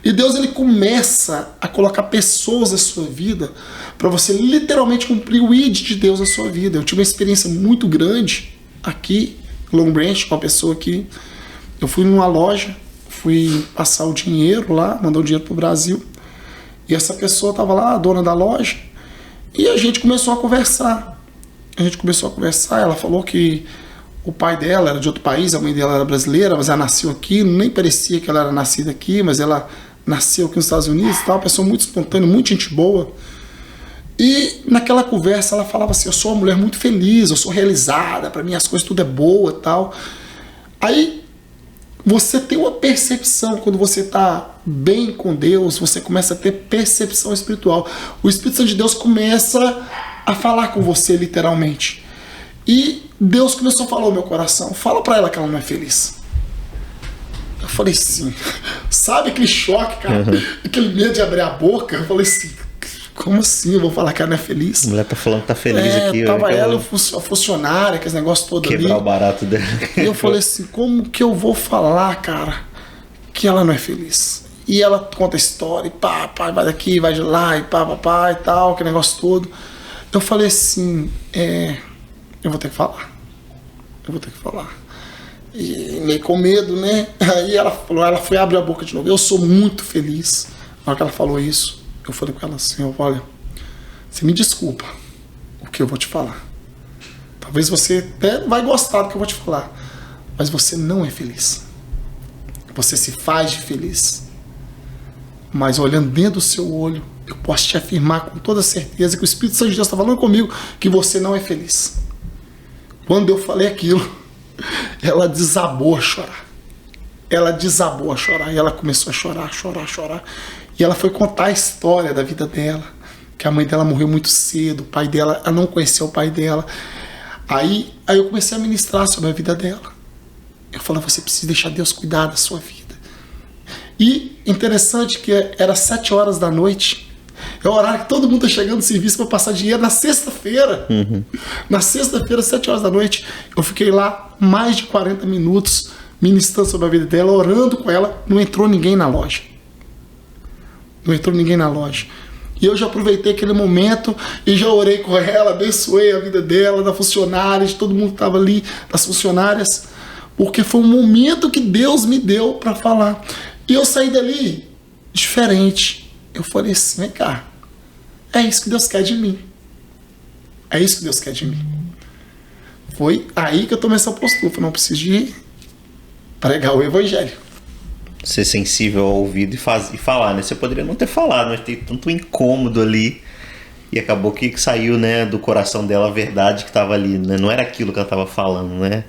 E Deus, ele começa a colocar pessoas na sua vida para você literalmente cumprir o ID de Deus na sua vida. Eu tive uma experiência muito grande aqui, Long Branch, com uma pessoa aqui. Eu fui numa loja, fui passar o dinheiro lá, mandar o dinheiro para o Brasil. E essa pessoa estava lá, a dona da loja, e a gente começou a conversar. Ela falou que o pai dela era de outro país, a mãe dela era brasileira, mas ela nasceu aqui, nem parecia que ela era nascida aqui, mas ela nasceu aqui nos Estados Unidos e tal, uma pessoa muito espontânea, muito gente boa. E naquela conversa ela falava assim, eu sou uma mulher muito feliz, eu sou realizada, para mim as coisas tudo é boa e tal. Aí você tem uma percepção, quando você está bem com Deus, você começa a ter percepção espiritual. O Espírito Santo de Deus começa a falar com você literalmente. E Deus começou a falar no meu coração, fala para ela que ela não é feliz. Eu falei assim, sabe aquele choque, cara? Aquele medo de abrir a boca. Eu falei assim, como assim? Eu vou falar que ela não é feliz? A mulher tá falando que tá feliz aqui. Tava ela, a funcionária, aqueles negócios todos ali. Quebrar o barato dela. E eu falei assim, como que eu vou falar, cara, que ela não é feliz? E ela conta a história, e pá, vai daqui, vai de lá, e pá, e tal, aquele negócio todo. Eu falei assim, eu vou ter que falar. E meio com medo, né? Aí ela falou, ela foi abrir a boca de novo. Eu sou muito feliz. Na hora que ela falou isso, eu falei com ela assim, olha, você me desculpa o que eu vou te falar. Talvez você até vai gostar do que eu vou te falar, mas você não é feliz. Você se faz de feliz. Mas olhando dentro do seu olho, eu posso te afirmar com toda certeza que o Espírito Santo de Deus está falando comigo que você não é feliz. Quando eu falei aquilo, ela desabou a chorar. E ela começou a chorar. E ela foi contar a história da vida dela, que a mãe dela morreu muito cedo, o pai dela, ela não conheceu o pai dela. Aí eu comecei a ministrar sobre a vida dela. Eu falei, você precisa deixar Deus cuidar da sua vida. E interessante que era 7 horas da noite. É o horário que todo mundo está chegando no serviço para passar dinheiro na sexta-feira. Na sexta-feira, 7 horas da noite, eu fiquei lá mais de 40 minutos ministrando sobre a vida dela, orando com ela. Não entrou ninguém na loja. E eu já aproveitei aquele momento e já orei com ela, abençoei a vida dela, da funcionária, de todo mundo que estava ali, das funcionárias, porque foi um momento que Deus me deu para falar. E eu saí dali diferente. Eu falei assim, vem cá, é isso que Deus quer de mim. Foi aí que eu tomei essa postura. Eu falei, não preciso de pregar o evangelho. Ser sensível ao ouvido e falar, né? Você poderia não ter falado, mas tem tanto incômodo ali. E acabou que saiu, né, do coração dela a verdade que estava ali, né? Não era aquilo que ela estava falando, né?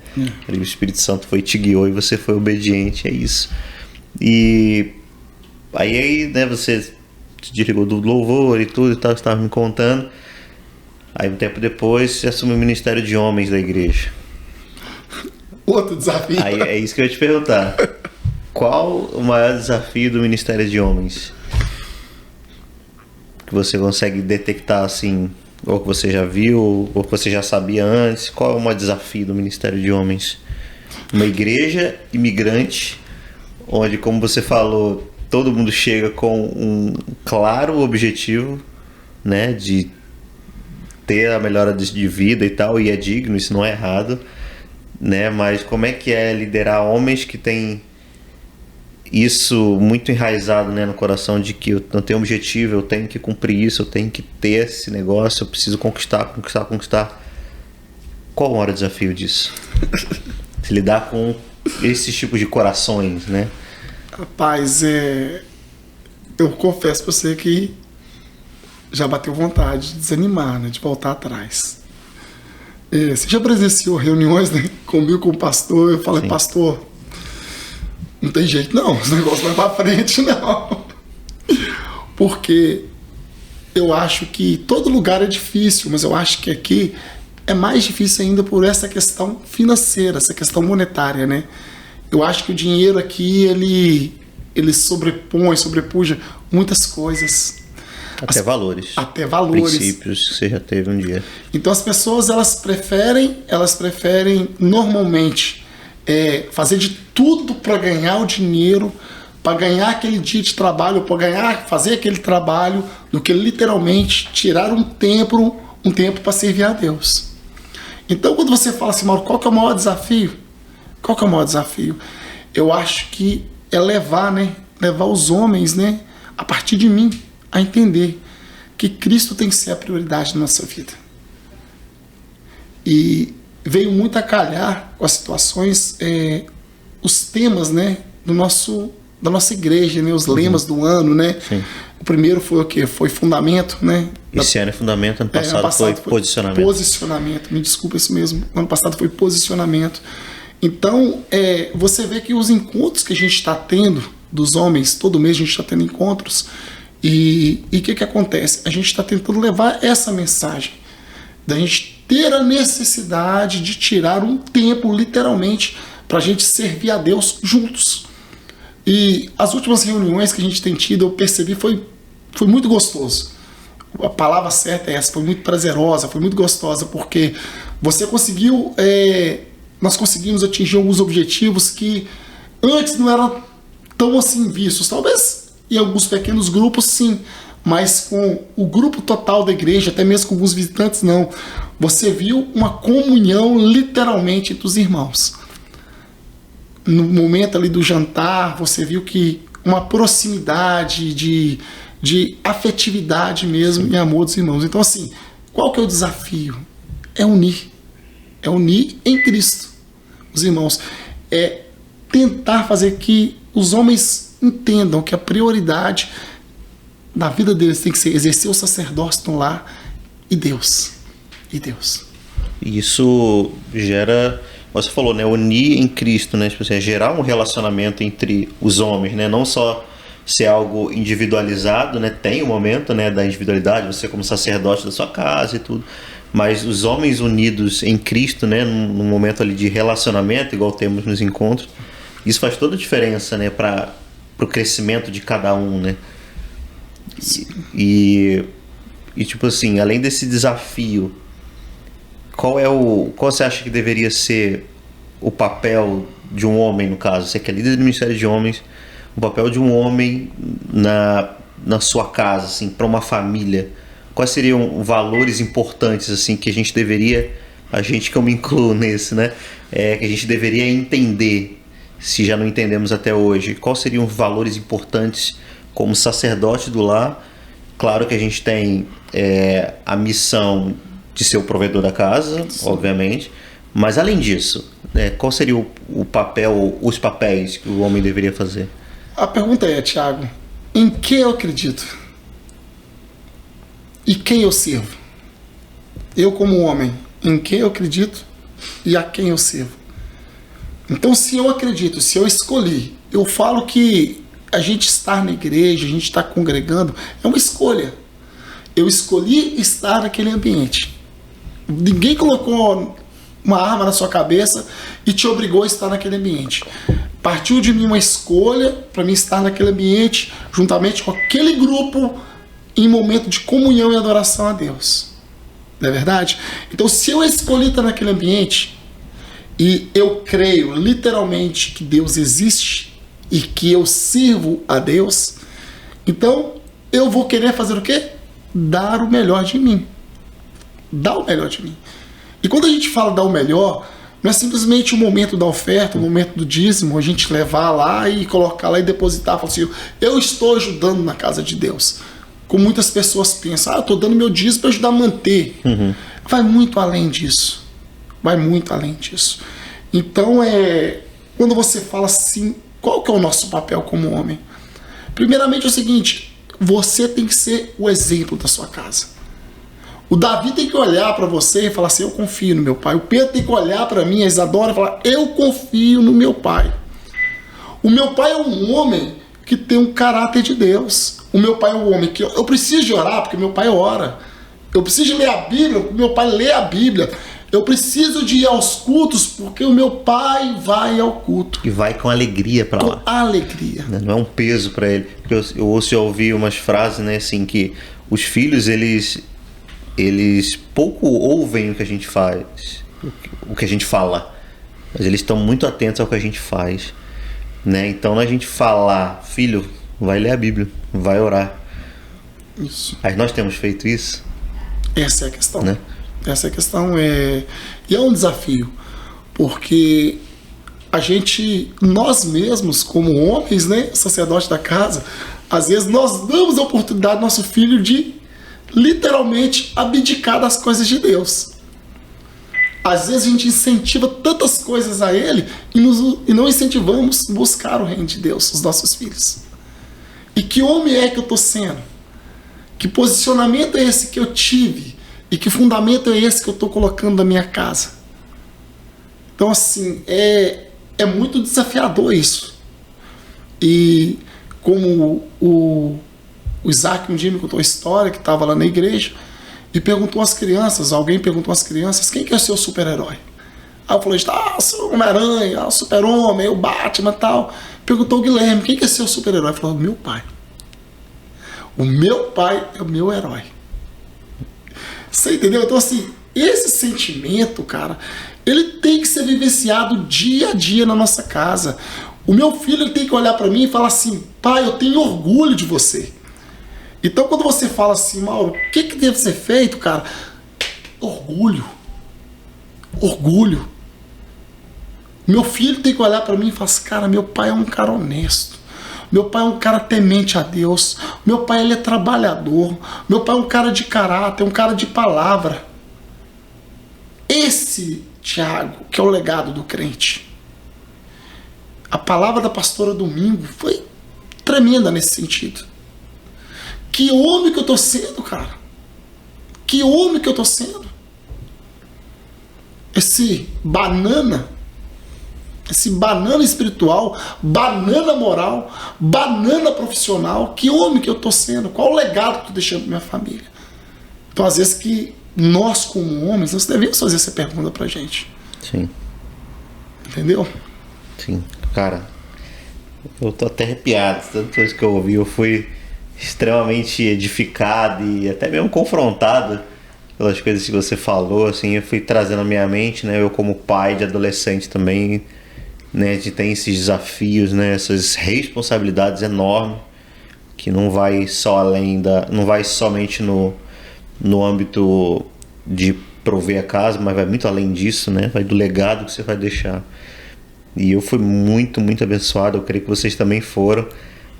O Espírito Santo foi te guiou e você foi obediente, é isso. E aí, né, você se desligou do louvor e tudo e tal, você estava me contando. Aí um tempo depois você assumiu o Ministério de Homens da igreja. Outro desafio. Aí é isso que eu ia te perguntar. Qual o maior desafio do Ministério de Homens? Que você consegue detectar assim, ou que você já viu, ou que você já sabia antes? Qual é o maior desafio do Ministério de Homens? Uma igreja imigrante, onde, como você falou, todo mundo chega com um claro objetivo, né, de ter a melhora de vida e tal, e é digno, isso não é errado, né? Mas como é que é liderar homens que têm isso muito enraizado, né, no coração, de que eu não tenho objetivo, eu tenho que cumprir isso, eu tenho que ter esse negócio, eu preciso conquistar. Qual o maior desafio disso? Se lidar com esses tipos de corações, né? Rapaz, eu confesso pra você que já bateu vontade de desanimar, né, de voltar atrás. Você já presenciou reuniões, né, comigo com o pastor? Eu falei, sim, pastor, não tem jeito não, esse negócio vai pra frente não. Porque eu acho que todo lugar é difícil, mas eu acho que aqui é mais difícil ainda por essa questão financeira, essa questão monetária, né? Eu acho que o dinheiro aqui, ele sobrepuja muitas coisas. Até valores. Até valores. Princípios que você já teve um dia. Então as pessoas, elas preferem normalmente fazer de tudo para ganhar o dinheiro, para ganhar aquele dia de trabalho, para fazer aquele trabalho, do que literalmente tirar um tempo para servir a Deus. Então quando você fala assim, Mauro, qual que é o maior desafio? Qual que é o maior desafio? Eu acho que é levar os homens, né, a partir de mim, a entender que Cristo tem que ser a prioridade da nossa vida. E veio muito a calhar com as situações, os temas, né, da nossa igreja, né, os lemas do ano, né? Sim. O primeiro foi o quê? Foi fundamento, né? Esse ano é fundamento, ano passado foi posicionamento. Posicionamento, me desculpa, isso mesmo. Ano passado foi posicionamento. Então, você vê que os encontros que a gente está tendo dos homens, todo mês a gente está tendo encontros, e o que acontece? A gente está tentando levar essa mensagem, da gente ter a necessidade de tirar um tempo, literalmente, para a gente servir a Deus juntos. E as últimas reuniões que a gente tem tido, eu percebi, foi muito gostoso. A palavra certa é essa, foi muito prazerosa, foi muito gostosa, porque você conseguiu, nós conseguimos atingir alguns objetivos que antes não eram tão assim vistos. Talvez em alguns pequenos grupos, sim, mas com o grupo total da igreja, até mesmo com alguns visitantes, não. Você viu uma comunhão, literalmente, entre os irmãos. No momento ali do jantar, você viu que uma proximidade de afetividade mesmo, sim, e amor dos irmãos. Então, assim, qual que é o desafio? É unir em Cristo os irmãos. É tentar fazer que os homens entendam que a prioridade da vida deles tem que ser exercer o sacerdócio no lar e Deus. E isso gera, você falou, né, unir em Cristo, né, tipo assim, gerar um relacionamento entre os homens, né, não só ser algo individualizado, né, tem o momento, né, da individualidade, você como sacerdote da sua casa e tudo, mas os homens unidos em Cristo, né, num momento ali de relacionamento, igual temos nos encontros, isso faz toda a diferença, né, para o crescimento de cada um, né. E tipo assim, além desse desafio, qual você acha que deveria ser o papel de um homem, no caso? Você que é líder do Ministério de Homens, o papel de um homem na sua casa, assim, para uma família. Quais seriam valores importantes, assim, que a gente que eu me incluo nesse, né? Que a gente deveria entender, se já não entendemos até hoje. Quais seriam os valores importantes como sacerdote do lar? Claro que a gente tem a missão de ser o provedor da casa, sim, obviamente, mas além disso, qual seria o papel, os papéis que o homem deveria fazer? A pergunta é, Tiago, em que eu acredito? e quem eu sirvo. Eu como homem, em quem eu acredito e a quem eu sirvo. Então, se eu acredito, se eu escolhi, eu falo que a gente estar na igreja, a gente estar congregando, é uma escolha. Eu escolhi estar naquele ambiente. Ninguém colocou uma arma na sua cabeça e te obrigou a estar naquele ambiente. Partiu de mim uma escolha para mim estar naquele ambiente, juntamente com aquele grupo, em momento de comunhão e adoração a Deus. Não é verdade? Então, se eu escolhi estar naquele ambiente, e eu creio literalmente que Deus existe e que eu sirvo a Deus, então eu vou querer fazer o quê? Dar o melhor de mim. Dar o melhor de mim. E quando a gente fala dar o melhor, não é simplesmente o momento da oferta, o momento do dízimo, a gente levar lá e colocar lá e depositar, falar assim, eu estou ajudando na casa de Deus. Como muitas pessoas pensam, eu estou dando meu dízimo para ajudar a manter. Vai muito além disso. Vai muito além disso. Então, quando você fala assim, qual que é o nosso papel como homem? Primeiramente é o seguinte, você tem que ser o exemplo da sua casa. O Davi tem que olhar para você e falar assim, eu confio no meu pai. O Pedro tem que olhar para mim, a Isadora, e falar, eu confio no meu pai. O meu pai é um homem que tem um caráter de Deus. O meu pai é um homem que eu preciso de orar porque meu pai ora. Eu preciso de ler a Bíblia porque meu pai lê a Bíblia. Eu preciso de ir aos cultos porque o meu pai vai ao culto. E vai com alegria para lá. Com alegria. Não é um peso para ele. Porque eu ouço e ouvi umas frases, né, assim, que os filhos, eles pouco ouvem o que a gente faz, o que a gente fala. Mas eles estão muito atentos ao que a gente faz. Né? Então, a gente falar, filho, vai ler a Bíblia, vai orar. Isso. Mas nós temos feito isso? Essa é a questão. Né? Essa é a questão. E é um desafio, porque nós mesmos, como homens, né, sacerdotes da casa, às vezes nós damos a oportunidade ao nosso filho de literalmente abdicar das coisas de Deus. Às vezes a gente incentiva tantas coisas a ele e não incentivamos buscar o reino de Deus, os nossos filhos. E que homem é que eu estou sendo? Que posicionamento é esse que eu tive? E que fundamento é esse que eu estou colocando na minha casa? Então, assim, é muito desafiador isso. E como o Isaac um dia me contou uma história que estava lá na igreja e perguntou às crianças, alguém perguntou às crianças, quem que é o seu super-herói? Aí eu falei, o Homem-Aranha, o Super-Homem, o Batman e tal. Perguntou o Guilherme, quem que é seu super-herói? Ele falou, meu pai. O meu pai é o meu herói. Você entendeu? Então, assim, esse sentimento, cara, ele tem que ser vivenciado dia a dia na nossa casa. O meu filho ele tem que olhar para mim e falar assim, pai, eu tenho orgulho de você. Então, quando você fala assim, Mauro, o que deve ser feito, cara? Orgulho. Orgulho. Meu filho tem que olhar para mim e falar assim, cara, meu pai é um cara honesto. Meu pai é um cara temente a Deus. Meu pai ele é trabalhador. Meu pai é um cara de caráter, um cara de palavra. Esse, Tiago, que é o legado do crente. A palavra da pastora Domingo foi tremenda nesse sentido. Que homem que eu tô sendo, cara. Que homem que eu tô sendo. Esse banana espiritual, banana moral, banana profissional, que homem que eu tô sendo? Qual o legado que eu tô deixando pra minha família? Então, às vezes que nós como homens, nós devemos fazer essa pergunta pra gente. Sim. Entendeu? Sim. Cara, eu tô até arrepiado. Tanta coisa que eu ouvi, eu fui extremamente edificado e até mesmo confrontado pelas coisas que você falou, assim, eu fui trazendo à minha mente, né, eu como pai de adolescente também, né, de ter esses desafios, né, essas responsabilidades enormes, que não vai só não vai somente no âmbito de prover a casa, mas vai muito além disso, né, vai do legado que você vai deixar. E eu fui muito, muito abençoado, eu creio que vocês também foram,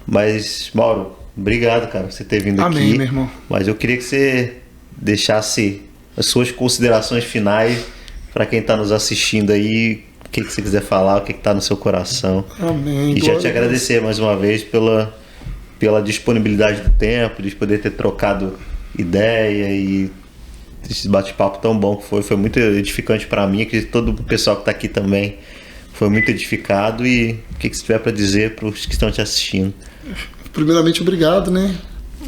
mas, Mauro, obrigado, cara, por você ter vindo aqui. Amém, meu irmão. Mas eu queria que você deixasse as suas considerações finais para quem está nos assistindo aí, o que você quiser falar, o que está no seu coração. Amém. E já te agradecer mais uma vez pela disponibilidade do tempo, de poder ter trocado ideia e esse bate-papo tão bom que foi muito edificante para mim, que todo o pessoal que está aqui também foi muito edificado. E o que você tiver para dizer para os que estão te assistindo? Primeiramente, obrigado, né?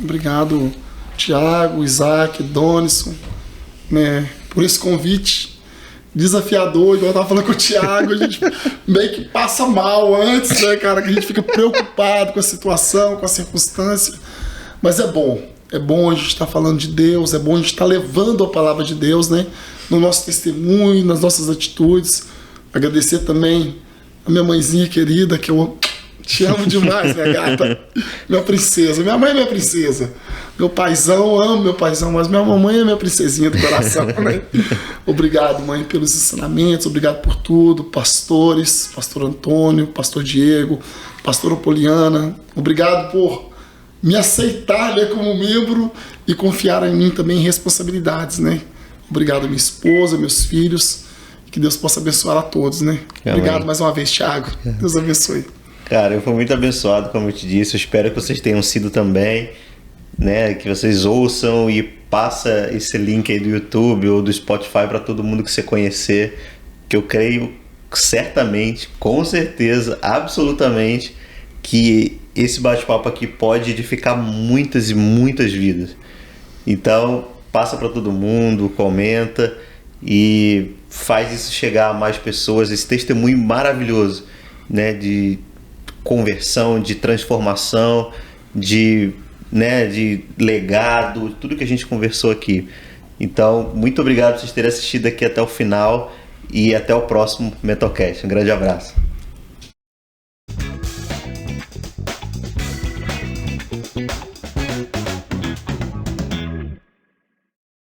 Obrigado, Thiago, Isaac, Donison, né, por esse convite desafiador, igual eu tava falando com o Thiago, a gente meio que passa mal antes, né, cara, que a gente fica preocupado com a situação, com a circunstância, mas é bom a gente estar falando de Deus, é bom a gente estar levando a palavra de Deus, né, no nosso testemunho, nas nossas atitudes. Agradecer também a minha mãezinha querida, que eu te amo demais, minha gata, minha princesa. Minha mãe é minha princesa. Meu paizão, amo meu paizão, mas minha mamãe é minha princesinha do coração, né? Obrigado, mãe, pelos ensinamentos, obrigado por tudo. Pastores, pastor Antônio, pastor Diego, pastora Poliana, obrigado por me aceitar, né, como membro e confiar em mim também responsabilidades, né? Obrigado a minha esposa, meus filhos, que Deus possa abençoar a todos, né? Amém. Obrigado mais uma vez, Thiago. Deus abençoe. Cara, eu fui muito abençoado, como eu te disse. Eu espero que vocês tenham sido também, né? Que vocês ouçam e passa esse link aí do YouTube ou do Spotify para todo mundo que você conhecer, que eu creio certamente, com certeza, absolutamente, que esse bate-papo aqui pode edificar muitas e muitas vidas. Então, passa para todo mundo, comenta e faz isso chegar a mais pessoas, esse testemunho maravilhoso, né, de conversão, de transformação, de legado, tudo que a gente conversou aqui. Então, muito obrigado por vocês terem assistido aqui até o final e até o próximo Metocast. Um grande abraço.